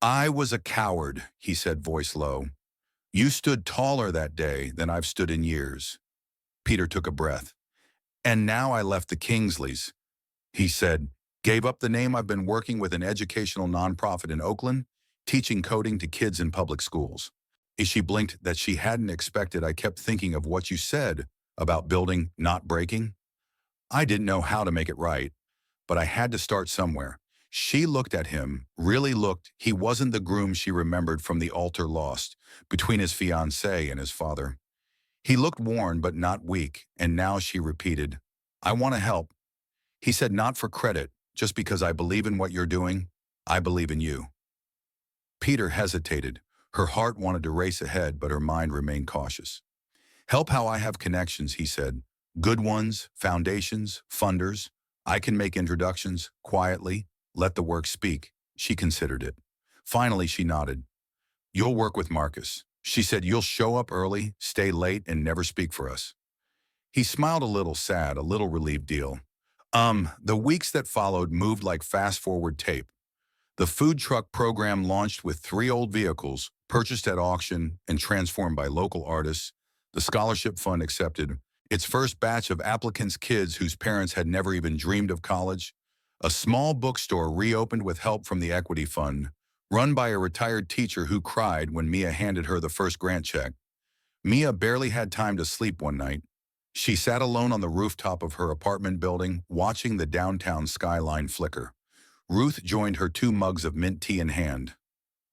"I was a coward," he said, voice low. You stood taller that day than I've stood in years. Peter took a breath. And now I left the Kingsleys, he said, gave up the name I've been working with an educational nonprofit in Oakland, teaching coding to kids in public schools. As she blinked that she hadn't expected, I kept thinking of what you said about building, not breaking. I didn't know how to make it right, but I had to start somewhere. She looked at him, really looked. He wasn't the groom she remembered from the altar lost between his fiancée and his father. He looked worn but not weak, and now she repeated, I want to help. He said, not for credit, just because I believe in what you're doing. I believe in you. Peter hesitated. Her heart wanted to race ahead, but her mind remained cautious. Help how I have connections, he said. Good ones, foundations, funders. I can make introductions, quietly, let the work speak. She considered it. Finally, she nodded. You'll work with Marcus. She said, you'll show up early, stay late, and never speak for us. He smiled a little sad, a little relieved deal. The weeks that followed moved like fast-forward tape. The food truck program launched with 3 old vehicles, purchased at auction and transformed by local artists. The scholarship fund accepted its first batch of applicants' kids whose parents had never even dreamed of college. A small bookstore reopened with help from the equity fund, run by a retired teacher who cried when Mia handed her the first grant check. Mia barely had time to sleep one night. She sat alone on the rooftop of her apartment building, watching the downtown skyline flicker. Ruth joined her 2 mugs of mint tea in hand.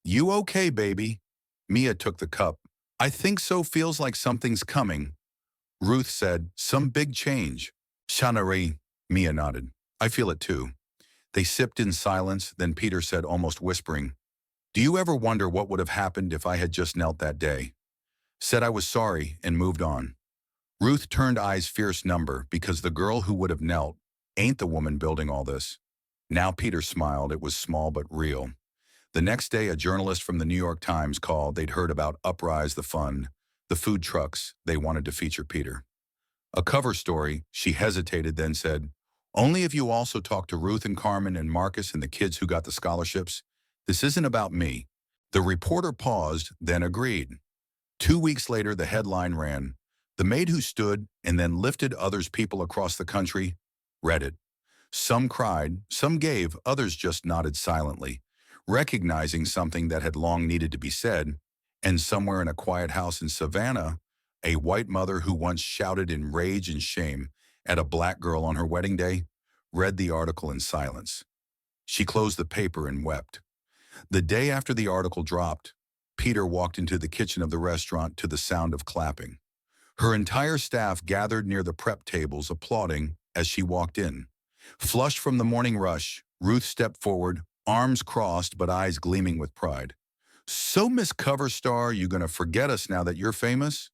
You okay, baby? Mia took the cup. I think so, feels like something's coming. Ruth said, some big change. Shanari, Mia nodded. I feel it too. They sipped in silence, then Peter said, almost whispering, do you ever wonder what would have happened if I had just knelt that day? Said I was sorry and moved on. Ruth turned eyes fierce number because the girl who would have knelt ain't the woman building all this. Now Peter smiled. It was small but real. The next day, a journalist from the New York Times called. They'd heard about Uprise the Fund, the food trucks. They wanted to feature Peter. A cover story, she hesitated, then said, only if you also talk to Ruth and Carmen and Marcus and the kids who got the scholarships. This isn't about me. The reporter paused, then agreed. 2 weeks later, the headline ran, the maid who stood and then lifted others people across the country read it. Some cried, some gave, others just nodded silently, recognizing something that had long needed to be said. And somewhere in a quiet house in Savannah, a white mother who once shouted in rage and shame at a black girl on her wedding day read the article in silence. She closed the paper and wept. The day after the article dropped, Peter walked into the kitchen of the restaurant to the sound of clapping. Her entire staff gathered near the prep tables applauding as she walked in. Flushed from the morning rush, Ruth stepped forward, arms crossed but eyes gleaming with pride. So, Miss Cover Star, you gonna forget us now that you're famous?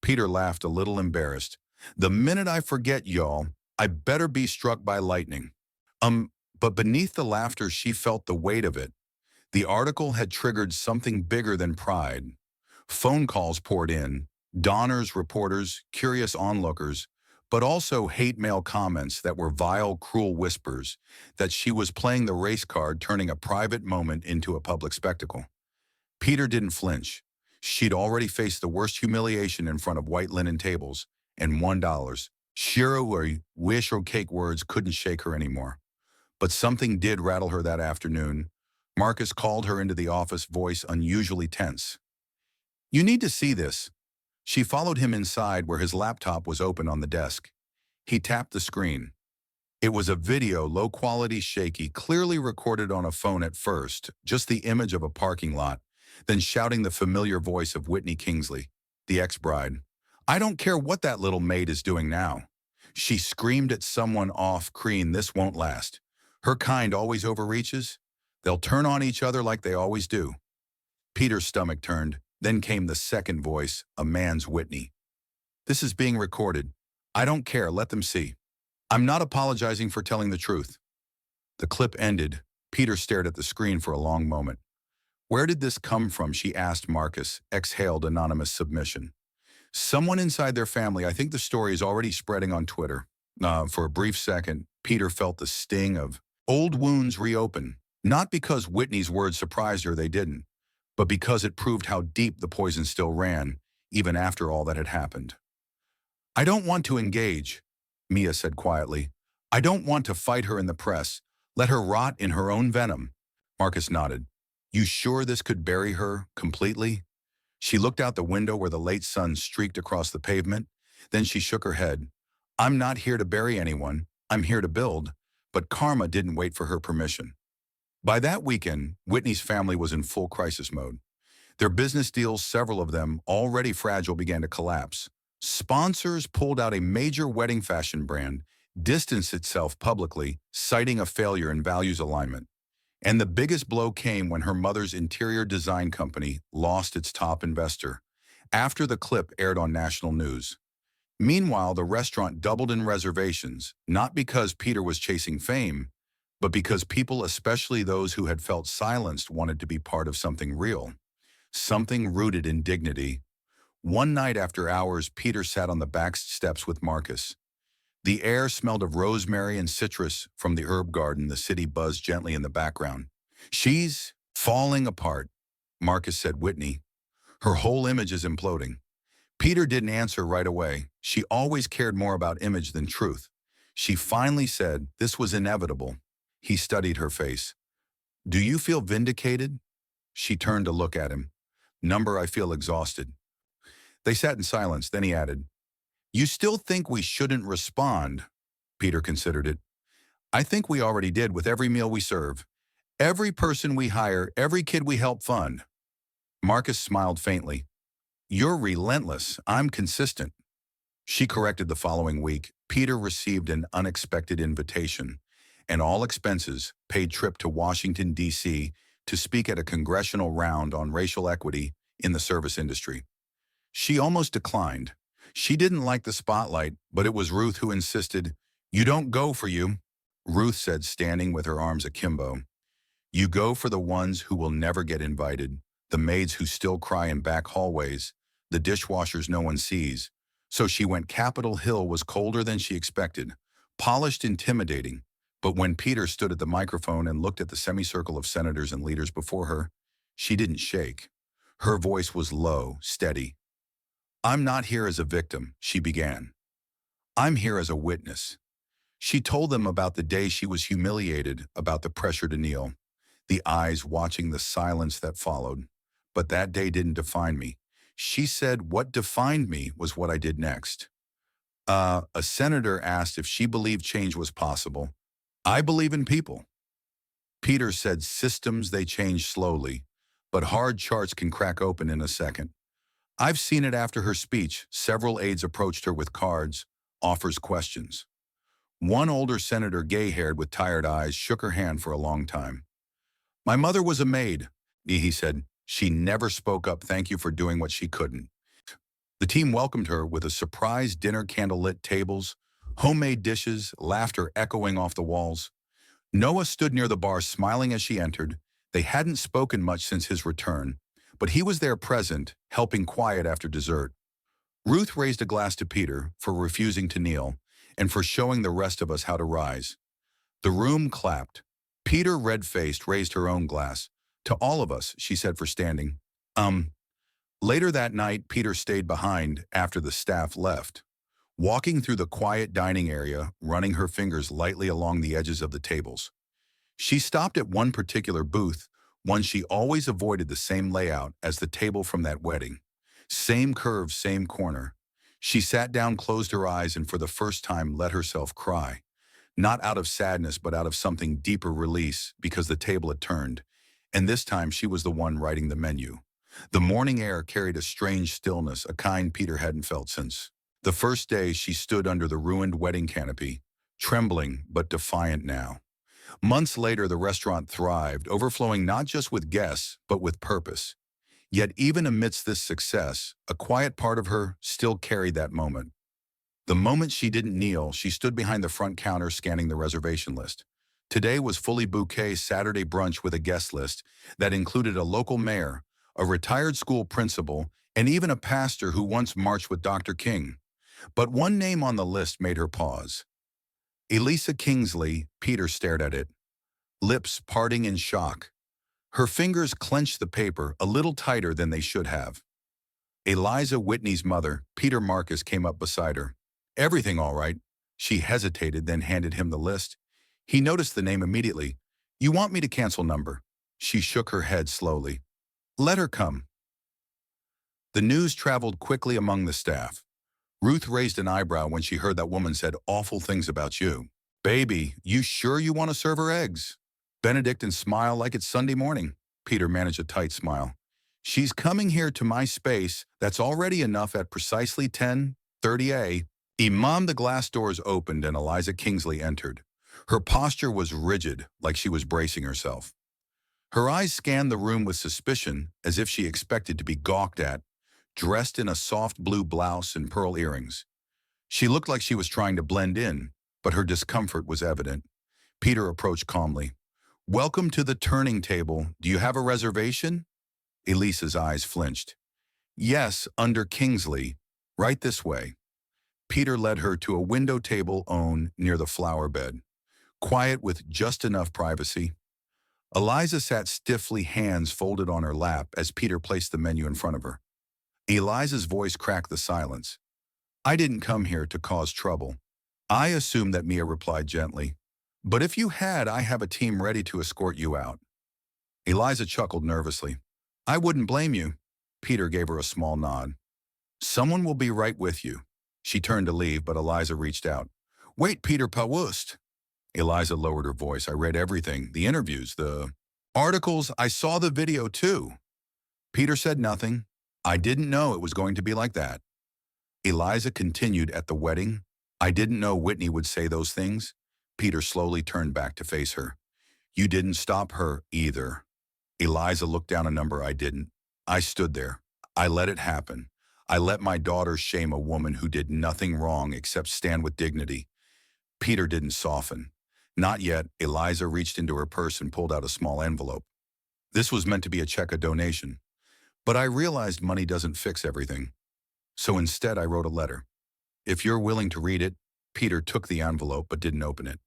Peter laughed, a little embarrassed. The minute I forget y'all, I better be struck by lightning. But beneath the laughter, she felt the weight of it. The article had triggered something bigger than pride. Phone calls poured in, Donner's reporters, curious onlookers, but also hate mail comments that were vile, cruel whispers that she was playing the race card, turning a private moment into a public spectacle. Peter didn't flinch. She'd already faced the worst humiliation in front of white linen tables, and $1. Shiro or wish or cake words couldn't shake her anymore. But something did rattle her that afternoon. Marcus called her into the office, voice unusually tense. You need to see this. She followed him inside where his laptop was open on the desk. He tapped the screen. It was a video, low quality, shaky, clearly recorded on a phone at first, just the image of a parking lot, then shouting the familiar voice of Whitney Kingsley, the ex-bride. I don't care what that little maid is doing now. She screamed at someone off-screen, this won't last. Her kind always overreaches. They'll turn on each other like they always do. Peter's stomach turned. Then came the second voice, a man's Whitney. This is being recorded. I don't care, let them see. I'm not apologizing for telling the truth. The clip ended. Peter stared at the screen for a long moment. Where did this come from, she asked Marcus, exhaled anonymous submission. Someone inside their family. I think the story is already spreading on Twitter. For a brief second, Peter felt the sting of old wounds reopen. Not because Whitney's words surprised her, they didn't. but because it proved how deep the poison still ran, even after all that had happened. "I don't want to engage," Mia said quietly. "I don't want to fight her in the press. Let her rot in her own venom." Marcus nodded. "You sure this could bury her completely?" She looked out the window where the late sun streaked across the pavement. Then she shook her head. "I'm not here to bury anyone. I'm here to build." But karma didn't wait for her permission. By that weekend, Whitney's family was in full crisis mode. Their business deals, several of them already fragile, began to collapse. Sponsors pulled out. A major wedding fashion brand distanced itself publicly, citing a failure in values alignment. And the biggest blow came when her mother's interior design company lost its top investor, after the clip aired on national news. Meanwhile, the restaurant doubled in reservations, not because Peter was chasing fame, but because people, especially those who had felt silenced, wanted to be part of something real, something rooted in dignity. One night after hours, Peter sat on the back steps with Marcus. The air smelled of rosemary and citrus from the herb garden. The city buzzed gently in the background. "She's falling apart," Marcus said. "Whitney. Her whole image is imploding." Peter didn't answer right away. She always cared more about image than truth. She finally said this was inevitable. He studied her face. "Do you feel vindicated?" She turned to look at him. "Number, I feel exhausted." They sat in silence. Then he added, "You still think we shouldn't respond?" Peter considered it. "I think we already did with every meal we serve, every person we hire, every kid we help fund." Marcus smiled faintly. "You're relentless. I'm consistent." She corrected. The following week, Peter received an unexpected invitation, an all-expenses paid trip to Washington, D.C. to speak at a congressional round on racial equity in the service industry. She almost declined. She didn't like the spotlight, but it was Ruth who insisted. "You don't go for you," Ruth said, standing with her arms akimbo. "You go for the ones who will never get invited, the maids who still cry in back hallways, the dishwashers no one sees." So she went. Capitol Hill was colder than she expected, polished, intimidating. But when Peter stood at the microphone and looked at the semicircle of senators and leaders before her, she didn't shake. Her voice was low, steady. "I'm not here as a victim," she began. "I'm here as a witness." She told them about the day she was humiliated, about the pressure to kneel, the eyes watching, the silence that followed. "But that day didn't define me." She said, "What defined me was what I did next." A senator asked if she believed change was possible. "I believe in people." Peter said, "Systems, they change slowly, but hard charts can crack open in a second." I've seen it. After her speech, several aides approached her with cards, offers, questions. One older senator, gay-haired with tired eyes, shook her hand for a long time. "My mother was a maid," he said. "She never spoke up. Thank you for doing what she couldn't." The team welcomed her with a surprise dinner, candlelit tables, homemade dishes, laughter echoing off the walls. Noah stood near the bar, smiling as she entered. They hadn't spoken much since his return, but he was there, present, helping quiet after dessert. Ruth raised a glass to Peter for refusing to kneel and for showing the rest of us how to rise. The room clapped. Peter, red-faced, raised her own glass. "To all of us," she said, for standing. Later that night, Peter stayed behind after the staff left, walking through the quiet dining area, running her fingers lightly along the edges of the tables. She stopped at one particular booth, one she always avoided, the same layout as the table from that wedding. Same curve, same corner. She sat down, closed her eyes, and for the first time let herself cry. Not out of sadness, but out of something deeper, release, because the table had turned. And this time she was the one writing the menu. The morning air carried a strange stillness, a kind Peter hadn't felt since the first day she stood under the ruined wedding canopy, trembling but defiant now. Months later, the restaurant thrived, overflowing not just with guests, but with purpose. Yet even amidst this success, a quiet part of her still carried that moment. The moment she didn't kneel, she stood behind the front counter scanning the reservation list. Today was fully booked. Saturday brunch with a guest list that included a local mayor, a retired school principal, and even a pastor who once marched with Dr. King. But one name on the list made her pause. Elisa Kingsley. Peter stared at it, lips parting in shock. Her fingers clenched the paper a little tighter than they should have. Eliza Whitney's mother, Peter Marcus, came up beside her. Everything all right? She hesitated, then handed him the list. He noticed the name immediately. You want me to cancel number? She shook her head slowly. Let her come. The news traveled quickly among the staff. Ruth raised an eyebrow when she heard that woman said awful things about you. Baby, you sure you want to serve her eggs? Benedict and smile like it's Sunday morning. Peter managed a tight smile. She's coming here to my space that's already enough at precisely 10:30 a. Imam, the glass doors opened and Eliza Kingsley entered. Her posture was rigid, like she was bracing herself. Her eyes scanned the room with suspicion, as if she expected to be gawked at, dressed in a soft blue blouse and pearl earrings. She looked like she was trying to blend in, but her discomfort was evident. Peter approached calmly. Welcome to the turning table. Do you have a reservation? Elisa's eyes flinched. Yes, under Kingsley. Right this way. Peter led her to a window table near the flower bed, quiet with just enough privacy. Eliza sat stiffly, hands folded on her lap as Peter placed the menu in front of her. Eliza's voice cracked the silence. I didn't come here to cause trouble. I assumed that, Mia replied gently. But if you had, I have a team ready to escort you out. Eliza chuckled nervously. I wouldn't blame you. Peter gave her a small nod. Someone will be right with you. She turned to leave, but Eliza reached out. Wait, Peter Pawust. Eliza lowered her voice. I read everything, the interviews, the articles. I saw the video too. Peter said nothing. I didn't know it was going to be like that. Eliza continued. At the wedding, I didn't know Whitney would say those things. Peter slowly turned back to face her. You didn't stop her either. Eliza looked down a number. I didn't. I stood there. I let it happen. I let my daughter shame a woman who did nothing wrong except stand with dignity. Peter didn't soften. Not yet. Eliza reached into her purse and pulled out a small envelope. This was meant to be a check, a donation. But I realized money doesn't fix everything. So instead I wrote a letter. If you're willing to read it. Peter took the envelope but didn't open it.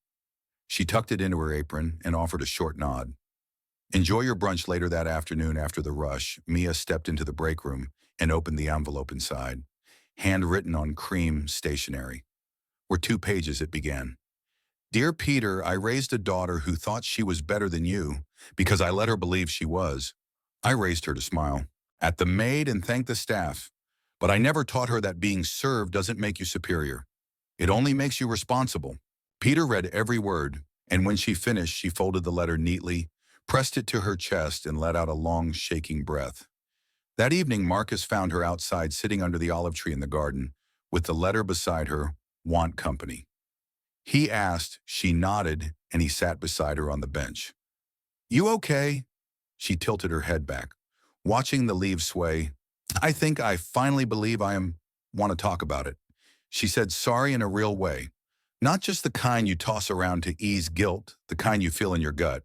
She tucked it into her apron and offered a short nod. Enjoy your brunch later that afternoon after the rush. Mia stepped into the break room and opened the envelope inside. Handwritten on cream stationery. Were 2 pages, it began. Dear Peter, I raised a daughter who thought she was better than you because I let her believe she was. I raised her to smile at the Maid and thank the staff. But I never taught her that being served doesn't make you superior. It only makes you responsible. Peter read every word, and when she finished, she folded the letter neatly, pressed it to her chest, and let out a long, shaking breath. That evening, Marcus found her outside sitting under the olive tree in the garden, with the letter beside her, want company. He asked, she nodded, and he sat beside her on the bench. You okay? She tilted her head back, watching the leaves sway. I think I finally believe want to talk about it. She said sorry in a real way, not just the kind you toss around to ease guilt, the kind you feel in your gut.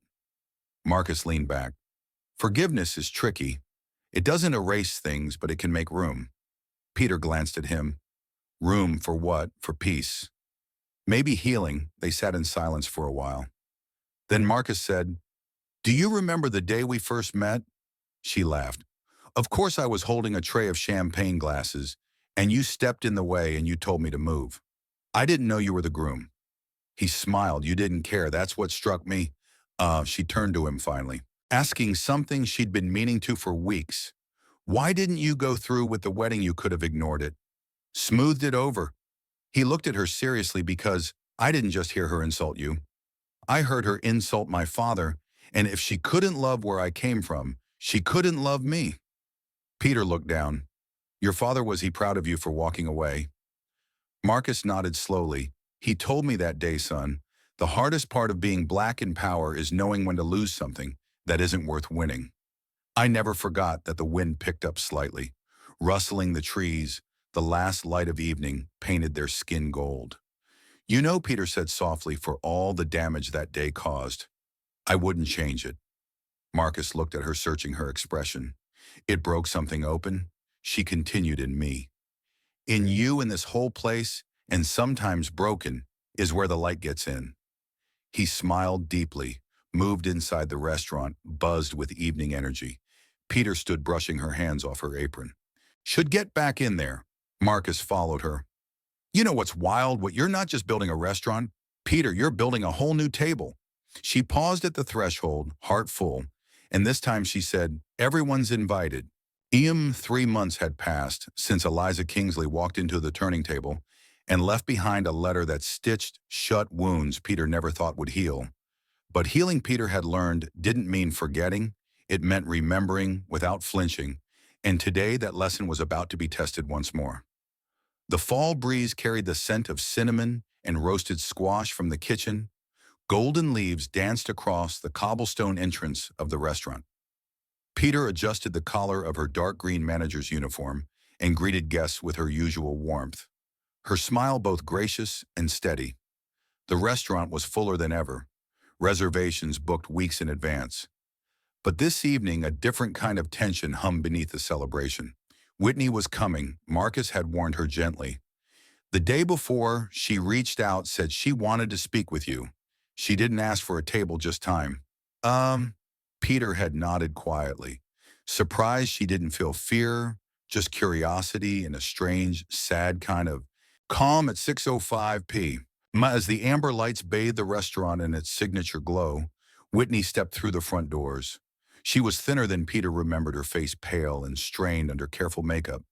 Marcus leaned back. Forgiveness is tricky. It doesn't erase things, but it can make room. Peter glanced at him. Room for what? For peace. Maybe healing. They sat in silence for a while. Then Marcus said, Do you remember the day we first met? She laughed. Of course I was holding a tray of champagne glasses, and you stepped in the way and you told me to move. I didn't know you were the groom. He smiled. You didn't care. That's what struck me. She turned to him finally, asking something she'd been meaning to for weeks. Why didn't you go through with the wedding? You could have ignored it. Smoothed it over. He looked at her seriously because I didn't just hear her insult you. I heard her insult my father, and if she couldn't love where I came from, she couldn't love me. Peter looked down. Your father, was he proud of you for walking away? Marcus nodded slowly. He told me that day, son, the hardest part of being black in power is knowing when to lose something that isn't worth winning. I never forgot that. The wind picked up slightly, rustling the trees. The last light of evening painted their skin gold. You know, Peter said softly, for all the damage that day caused, I wouldn't change it. Marcus looked at her, searching her expression. It broke something open. She continued, in me. In you, in this whole place, and sometimes broken, is where the light gets in. He smiled deeply, moved inside the restaurant, buzzed with evening energy. Peter stood brushing her hands off her apron. Should get back in there. Marcus followed her. You know what's wild? What you're not just building a restaurant, Peter, you're building a whole new table. She paused at the threshold, heart full, and this time she said, everyone's invited. 3 months had passed since Eliza Kingsley walked into the turning table and left behind a letter that stitched shut wounds Peter never thought would heal. But healing, Peter had learned, didn't mean forgetting. It meant remembering without flinching. And today that lesson was about to be tested once more. The fall breeze carried the scent of cinnamon and roasted squash from the kitchen. Golden leaves danced across the cobblestone entrance of the restaurant. Peter adjusted the collar of her dark green manager's uniform and greeted guests with her usual warmth. Her smile both gracious and steady. The restaurant was fuller than ever, reservations booked weeks in advance. But this evening, a different kind of tension hummed beneath the celebration. Whitney was coming, Marcus had warned her gently. The day before, she reached out, said she wanted to speak with you. She didn't ask for a table, just time. Peter had nodded quietly. Surprised she didn't feel fear, just curiosity and a strange, sad kind of calm at 6:05 p.m. As the amber lights bathed the restaurant in its signature glow, Whitney stepped through the front doors. She was thinner than Peter remembered, her face pale and strained under careful makeup.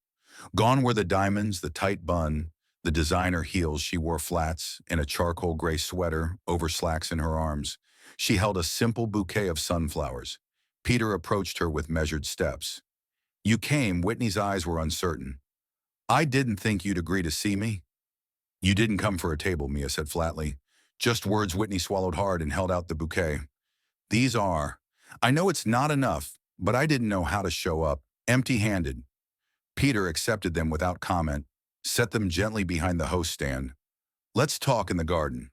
Gone were the diamonds, the tight bun, the designer heels. She wore flats and a charcoal gray sweater over slacks in her arms. She held a simple bouquet of sunflowers. Peter approached her with measured steps. You came, Whitney's eyes were uncertain. I didn't think you'd agree to see me. You didn't come for a table, Mia said flatly. Just words. Whitney swallowed hard and held out the bouquet. These are. I know it's not enough, but I didn't know how to show up, empty-handed. Peter accepted them without comment, set them gently behind the host stand. Let's talk in the garden.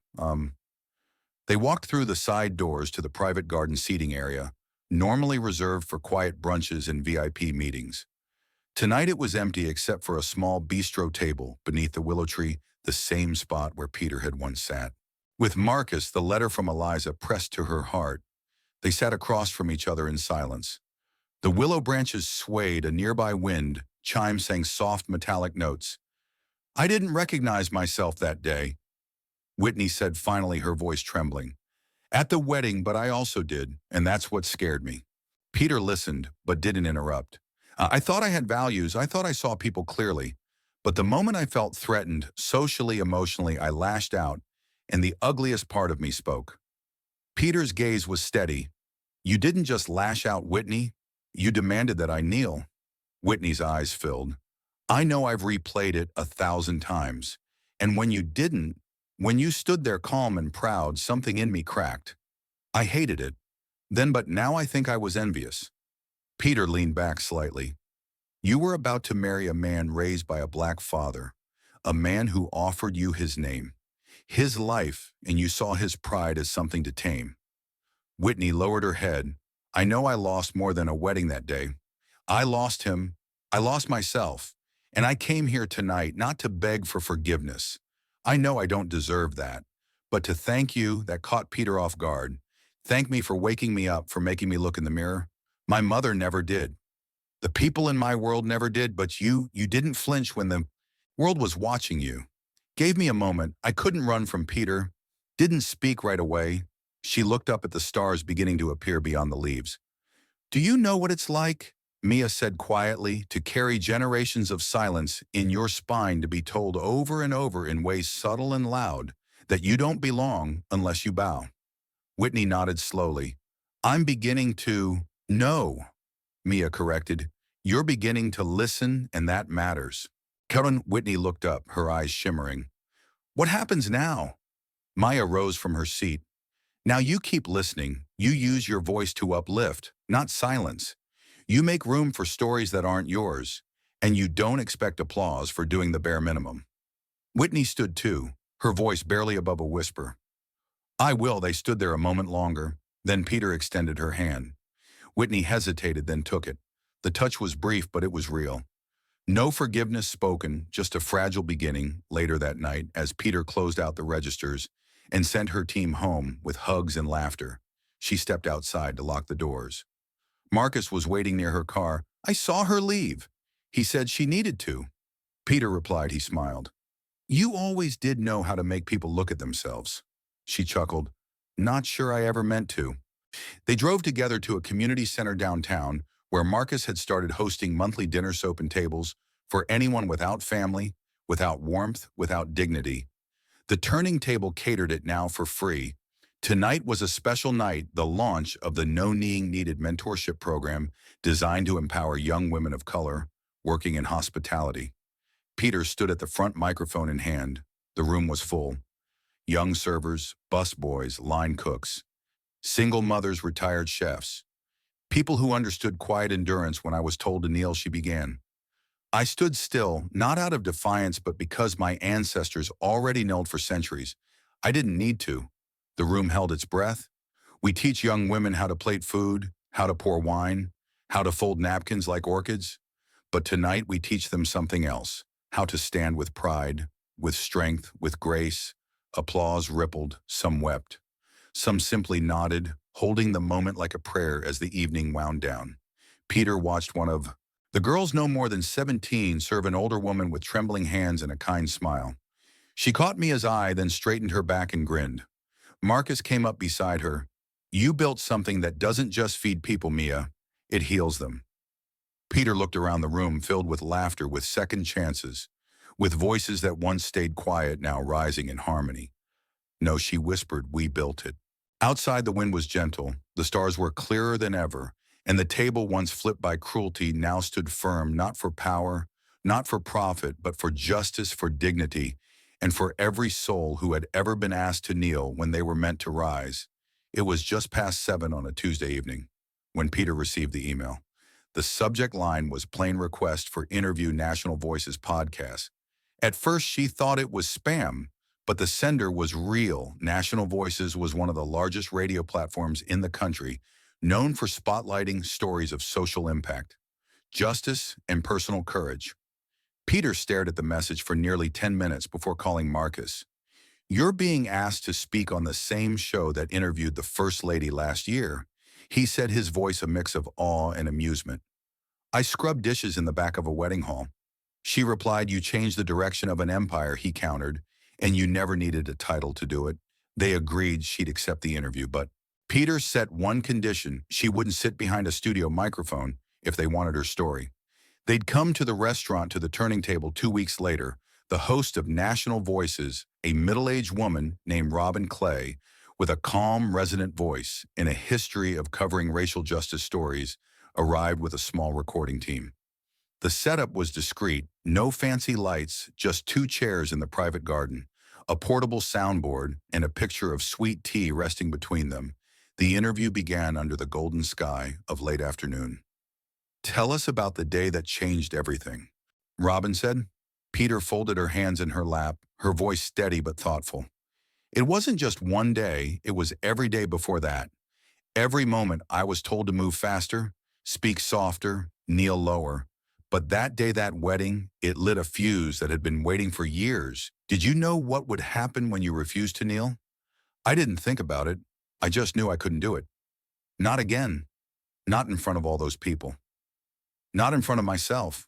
They walked through the side doors to the private garden seating area, normally reserved for quiet brunches and VIP meetings. Tonight it was empty except for a small bistro table beneath the willow tree, the same spot where Peter had once sat. With Marcus, the letter from Eliza pressed to her heart, they sat across from each other in silence. The willow branches swayed, a nearby wind chime sang soft metallic notes. I didn't recognize myself that day, Whitney said finally, her voice trembling. At the wedding, but I also did, and that's what scared me. Peter listened, but didn't interrupt. I thought I had values, I thought I saw people clearly. But the moment I felt threatened, socially, emotionally, I lashed out, and the ugliest part of me spoke. Peter's gaze was steady. You didn't just lash out, Whitney. You demanded that I kneel. Whitney's eyes filled. I know I've replayed it 1,000 times. And when you didn't, when you stood there calm and proud, something in me cracked. I hated it. Then, but now I think I was envious. Peter leaned back slightly. You were about to marry a man raised by a black father, a man who offered you his name, his life, and you saw his pride as something to tame. Whitney lowered her head. I know I lost more than a wedding that day. I lost him. I lost myself. And I came here tonight not to beg for forgiveness. I know I don't deserve that. But to thank you, that caught Peter off guard. Thank me for waking me up, for making me look in the mirror. My mother never did. The people in my world never did, but you didn't flinch when the world was watching you. Gave me a moment. I couldn't run from Peter. Didn't speak right away. She looked up at the stars beginning to appear beyond the leaves. Do you know what it's like, Mia said quietly, to carry generations of silence in your spine, to be told over and over in ways subtle and loud that you don't belong unless you bow? Whitney nodded slowly. I'm beginning to know, Mia corrected. You're beginning to listen, and that matters. Karen, Whitney looked up, her eyes shimmering. What happens now? Maya rose from her seat. Now you keep listening. You use your voice to uplift, not silence. You make room for stories that aren't yours, and you don't expect applause for doing the bare minimum. Whitney stood too, her voice barely above a whisper. I will. They stood there a moment longer. Then Peter extended her hand. Whitney hesitated, then took it. The touch was brief, but it was real. No forgiveness spoken, just a fragile beginning. Later that night, as Peter closed out the registers and sent her team home with hugs and laughter, She stepped outside to lock the doors. Marcus was waiting near her car. I saw her leave. He said she needed to. Peter replied, he smiled. You always did know how to make people look at themselves. She chuckled. Not sure I ever meant to. They drove together to a community center downtown where Marcus had started hosting monthly dinner soap and tables for anyone without family, without warmth, without dignity. The turning table catered it now for free. Tonight was a special night, the launch of the No Kneeing Needed mentorship program designed to empower young women of color working in hospitality. Peter stood at the front, microphone in hand. The room was full. Young servers, busboys, line cooks, single mothers, retired chefs, people who understood quiet endurance when I was told to kneel, she began. I stood still, not out of defiance, but because my ancestors already knelt for centuries. I didn't need to. The room held its breath. We teach young women how to plate food, how to pour wine, how to fold napkins like orchids. But tonight we teach them something else, how to stand with pride, with strength, with grace. Applause rippled, some wept. Some simply nodded, holding the moment like a prayer as the evening wound down. Peter watched one of the girls no more than 17 serve an older woman with trembling hands and a kind smile. She caught Mia's eye, then straightened her back and grinned. Marcus came up beside her. You built something that doesn't just feed people, Mia. It heals them. Peter looked around the room, filled with laughter, with second chances, with voices that once stayed quiet, now rising in harmony. No, she whispered, we built it. Outside, the wind was gentle, the stars were clearer than ever, and the table once flipped by cruelty now stood firm, not for power, not for profit, but for justice, for dignity, and for every soul who had ever been asked to kneel when they were meant to rise. It was just past 7 on a Tuesday evening when Peter received the email. The subject line was plain request for interview National Voices podcast. At first, she thought it was spam, but the sender was real. National Voices was one of the largest radio platforms in the country, known for spotlighting stories of social impact, justice, and personal courage. Peter stared at the message for nearly 10 minutes before calling Marcus. You're being asked to speak on the same show that interviewed the First Lady last year, he said, his voice a mix of awe and amusement. I scrubbed dishes in the back of a wedding hall. She replied, you changed the direction of an empire, he countered, and you never needed a title to do it. They agreed she'd accept the interview, but Peter set one condition: she wouldn't sit behind a studio microphone if they wanted her story. They'd come to the restaurant, to the turning table 2 weeks later. The host of National Voices, a middle-aged woman named Robin Clay, with a calm, resonant voice and a history of covering racial justice stories, arrived with a small recording team. The setup was discreet, no fancy lights, just 2 chairs in the private garden, a portable soundboard, and a picture of sweet tea resting between them. The interview began under the golden sky of late afternoon. Tell us about the day that changed everything, Robin said. Peter folded her hands in her lap, her voice steady but thoughtful. It wasn't just one day, it was every day before that. Every moment I was told to move faster, speak softer, kneel lower. But that day, that wedding, it lit a fuse that had been waiting for years. Did you know what would happen when you refused to kneel? I didn't think about it. I just knew I couldn't do it. Not again. Not in front of all those people. Not in front of myself.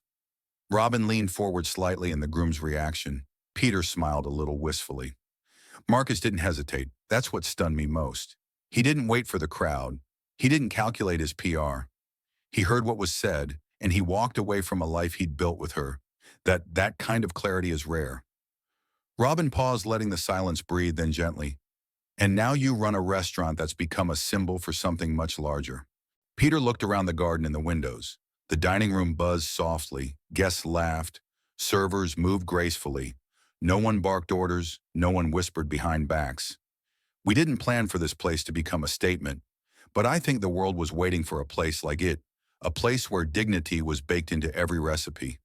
Robin leaned forward slightly in the groom's reaction. Peter smiled a little wistfully. Marcus didn't hesitate. That's what stunned me most. He didn't wait for the crowd. He didn't calculate his PR. He heard what was said, and he walked away from a life he'd built with her. That kind of clarity is rare. Robin paused, letting the silence breathe, then gently. And now you run a restaurant that's become a symbol for something much larger. Peter looked around the garden and the windows. The dining room buzzed softly. Guests laughed. Servers moved gracefully. No one barked orders. No one whispered behind backs. We didn't plan for this place to become a statement, but I think the world was waiting for a place like it. A place where dignity was baked into every recipe.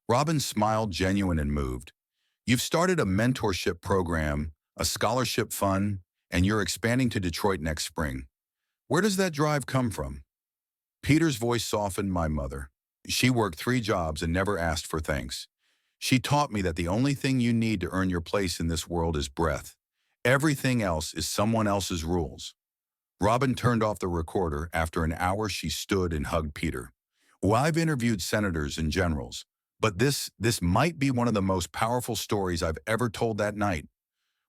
Robin smiled, genuine and moved. You've started a mentorship program, a scholarship fund, and you're expanding to Detroit next spring. Where does that drive come from? Peter's voice softened. My mother. She worked 3 jobs and never asked for thanks. She taught me that the only thing you need to earn your place in this world is breath. Everything else is someone else's rules. Robin turned off the recorder. After an hour, she stood and hugged Peter. Well, I've interviewed senators and generals, but this might be one of the most powerful stories I've ever told that night.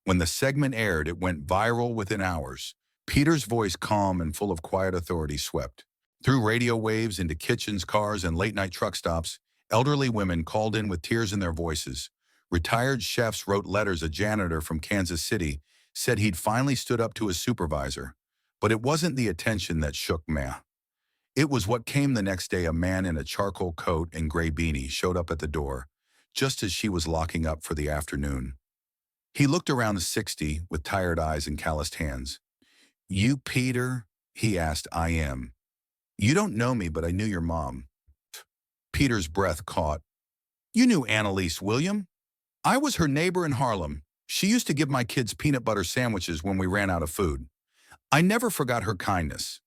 When the segment aired, it went viral within hours. Peter's voice, calm and full of quiet authority, swept through radio waves into kitchens, cars, and late-night truck stops. Elderly women called in with tears in their voices. Retired chefs wrote letters. A janitor from Kansas City said he'd finally stood up to his supervisor. But it wasn't the attention that shook Meh. It was what came the next day. A man in a charcoal coat and gray beanie showed up at the door, just as she was locking up for the afternoon. He looked around 60 with tired eyes and calloused hands. "You, Peter?" he asked. "I am. You don't know me, but I knew your mom." Peter's breath caught. "You knew Annalise, William? I was her neighbor in Harlem. She used to give my kids peanut butter sandwiches when we ran out of food. I never forgot her kindness.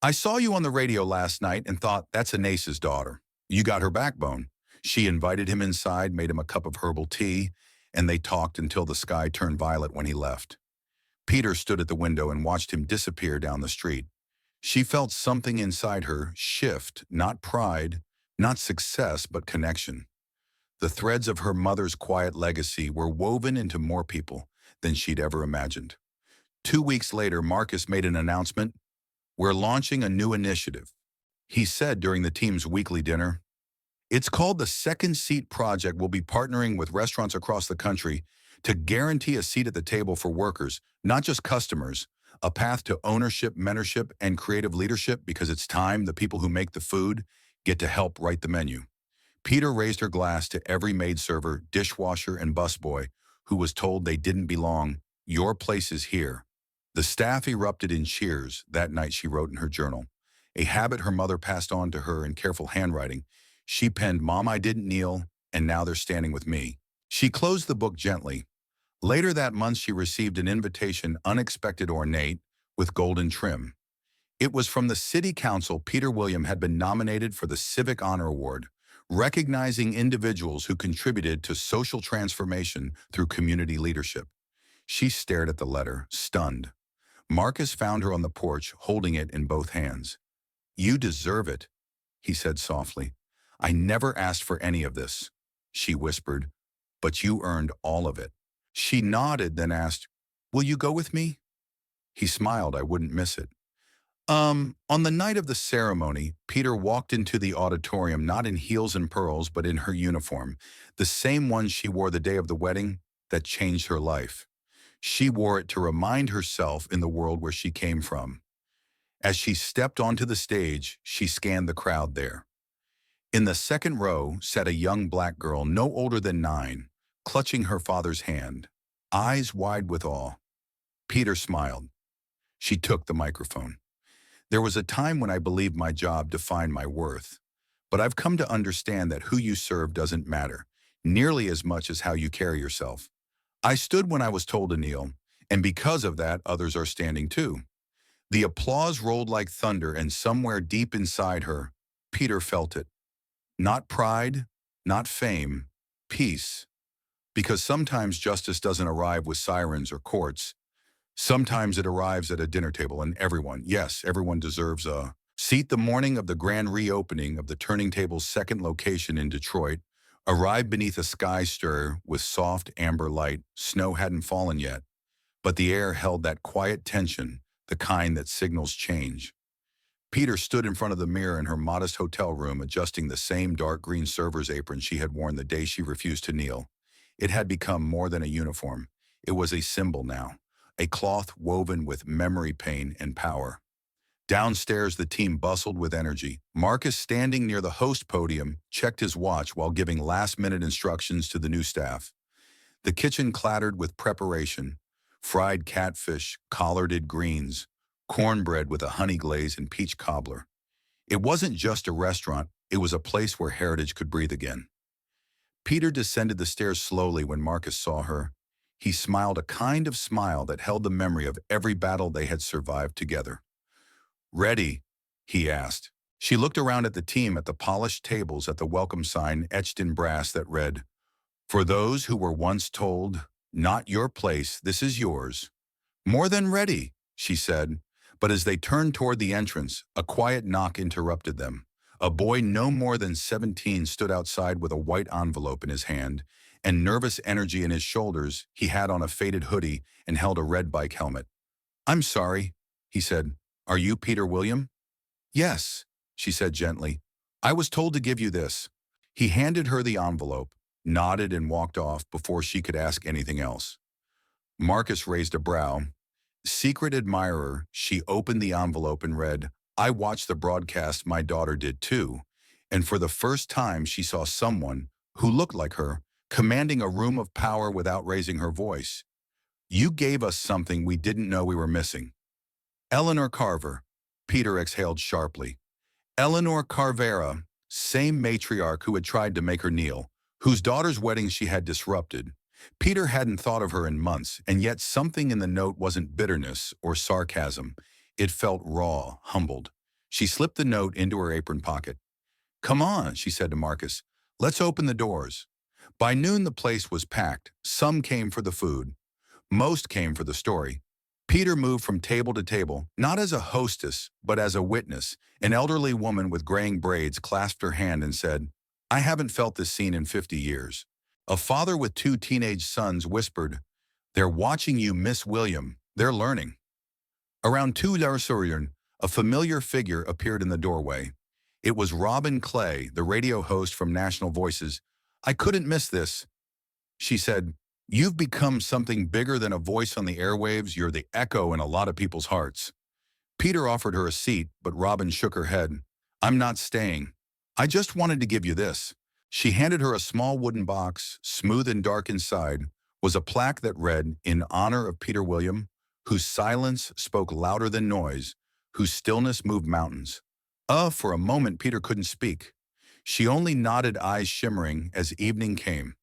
I saw you on the radio last night and thought, that's Anace's daughter. You got her backbone." She invited him inside, made him a cup of herbal tea, and they talked until the sky turned violet when he left. Peter stood at the window and watched him disappear down the street. She felt something inside her shift, not pride, not success, but connection. The threads of her mother's quiet legacy were woven into more people than she'd ever imagined. 2 weeks later, Marcus made an announcement. "We're launching a new initiative," he said during the team's weekly dinner. "It's called the Second Seat Project. We'll be partnering with restaurants across the country to guarantee a seat at the table for workers, not just customers, a path to ownership, mentorship, and creative leadership, because it's time the people who make the food get to help write the menu." Peter raised her glass to every maid server, dishwasher, and busboy who was told they didn't belong. "Your place is here." The staff erupted in cheers. That night, she wrote in her journal, a habit her mother passed on to her in careful handwriting. She penned, "Mom, I didn't kneel, and now they're standing with me." She closed the book gently. Later that month, she received an invitation, unexpected, ornate, with golden trim. It was from the city council. Peter William had been nominated for the Civic Honor Award, recognizing individuals who contributed to social transformation through community leadership. She stared at the letter, stunned. Marcus found her on the porch, holding it in both hands. "You deserve it," he said softly. "I never asked for any of this," she whispered, "but you earned all of it." She nodded, then asked, "Will you go with me?" He smiled. "I wouldn't miss it." On the night of the ceremony, Peter walked into the auditorium, not in heels and pearls, but in her uniform, the same one she wore the day of the wedding that changed her life. She wore it to remind herself in the world where she came from. As she stepped onto the stage, she scanned the crowd there. In the second row sat a young black girl, no older than 9, clutching her father's hand, eyes wide with awe. Peter smiled. She took the microphone. "There was a time when I believed my job defined my worth. But I've come to understand that who you serve doesn't matter nearly as much as how you carry yourself. I stood when I was told to kneel, and because of that, others are standing too." The applause rolled like thunder, and somewhere deep inside her, Peter felt it. Not pride, not fame, peace. Because sometimes justice doesn't arrive with sirens or courts. Sometimes it arrives at a dinner table, and everyone, yes, everyone deserves a seat. The morning of the grand reopening of the Turning Table's second location in Detroit arrived beneath a sky stir with soft amber light. Snow hadn't fallen yet, but the air held that quiet tension, the kind that signals change. Peter stood in front of the mirror in her modest hotel room, adjusting the same dark green server's apron she had worn the day she refused to kneel. It had become more than a uniform. It was a symbol now, a cloth woven with memory, pain, and power. Downstairs, the team bustled with energy. Marcus, standing near the host podium, checked his watch while giving last-minute instructions to the new staff. The kitchen clattered with preparation: fried catfish, collarded greens, cornbread with a honey glaze, and peach cobbler. It wasn't just a restaurant, it was a place where heritage could breathe again. Peter descended the stairs slowly when Marcus saw her. He smiled, a kind of smile that held the memory of every battle they had survived together. "Ready?" he asked. She looked around at the team, at the polished tables, at the welcome sign etched in brass that read, "For those who were once told, not your place, this is yours." "More than ready," she said. But as they turned toward the entrance, a quiet knock interrupted them. A boy no more than 17 stood outside with a white envelope in his hand and nervous energy in his shoulders. He had on a faded hoodie and held a red bike helmet. "I'm sorry," he said. "Are you Peter William?" "Yes," she said gently. "I was told to give you this." He handed her the envelope, nodded and walked off before she could ask anything else. Marcus raised a brow. Secret admirer, she opened the envelope and read, "I watched the broadcast, my daughter did too." And for the first time she saw someone, who looked like her, commanding a room of power without raising her voice. "You gave us something we didn't know we were missing." "Eleanor Carver," Peter exhaled sharply. Eleanor Carvera, same matriarch who had tried to make her kneel, whose daughter's wedding she had disrupted. Peter hadn't thought of her in months, and yet something in the note wasn't bitterness or sarcasm. It felt raw, humbled. She slipped the note into her apron pocket. "Come on," she said to Marcus. "Let's open the doors." By noon the place was packed. Some came for the food. Most came for the story. Peter moved from table to table, not as a hostess, but as a witness. An elderly woman with graying braids clasped her hand and said, "I haven't felt this scene in 50 years. A father with 2 teenage sons whispered, "They're watching you, Miss William. They're learning." Around 2:00, a familiar figure appeared in the doorway. It was Robin Clay, the radio host from National Voices. "I couldn't miss this," she said. "You've become something bigger than a voice on the airwaves. You're the echo in a lot of people's hearts." Peter offered her a seat, but Robin shook her head. "I'm not staying. I just wanted to give you this." She handed her a small wooden box. Smooth and dark inside was a plaque that read, "In honor of Peter William, whose silence spoke louder than noise, whose stillness moved mountains." For a moment Peter couldn't speak. She only nodded, eyes shimmering, as evening came.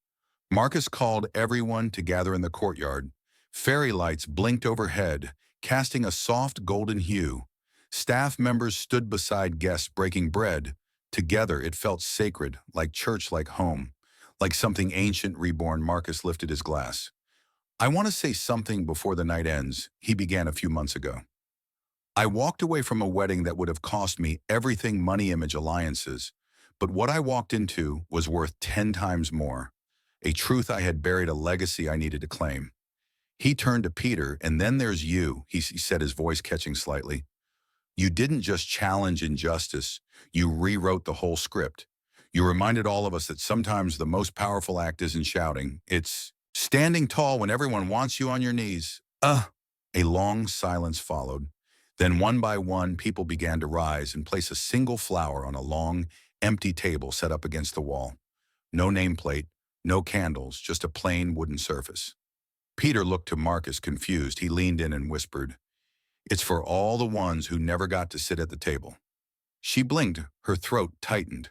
Marcus called everyone to gather in the courtyard. Fairy lights blinked overhead, casting a soft golden hue. Staff members stood beside guests breaking bread. Together it felt sacred, like church, like home, like something ancient reborn. Marcus lifted his glass. "I want to say something before the night ends," he began a few months ago. "I walked away from a wedding that would have cost me everything, money, image, alliances. But what I walked into was worth 10 times more. A truth I had buried, a legacy I needed to claim." He turned to Peter. "And then there's you," he said, his voice catching slightly. "You didn't just challenge injustice, you rewrote the whole script. You reminded all of us that sometimes the most powerful act isn't shouting, it's standing tall when everyone wants you on your knees." A long silence followed. Then one by one, people began to rise and place a single flower on a long, empty table set up against the wall. No nameplate, no candles, just a plain wooden surface. Peter looked to Marcus, confused. He leaned in and whispered, "It's for all the ones who never got to sit at the table." She blinked, her throat tightened.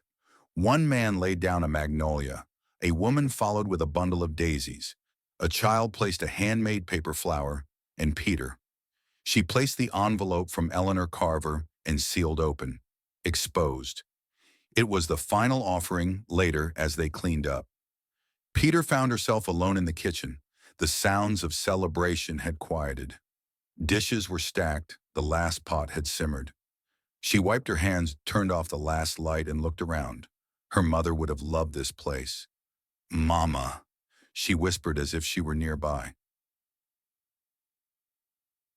One man laid down a magnolia. A woman followed with a bundle of daisies. A child placed a handmade paper flower, and Peter. She placed the envelope from Eleanor Carver and sealed open. Exposed. It was the final offering. Later, as they cleaned up, Peter found herself alone in the kitchen. The sounds of celebration had quieted. Dishes were stacked, the last pot had simmered. She wiped her hands, turned off the last light, and looked around. Her mother would have loved this place. "Mama," she whispered as if she were nearby.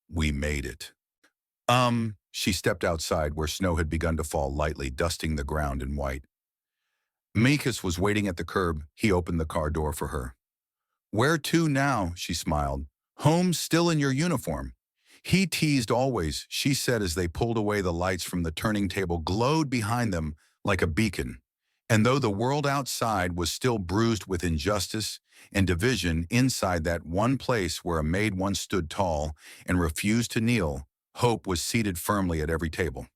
"We made it." She stepped outside where snow had begun to fall lightly, dusting the ground in white. Marcus was waiting at the curb. He opened the car door for her. "Where to now?" she smiled. "Home, still in your uniform." He teased. "Always," she said as they pulled away. The lights from the turning table glowed behind them like a beacon. And though the world outside was still bruised with injustice and division, inside that one place where a maid once stood tall and refused to kneel, hope was seated firmly at every table.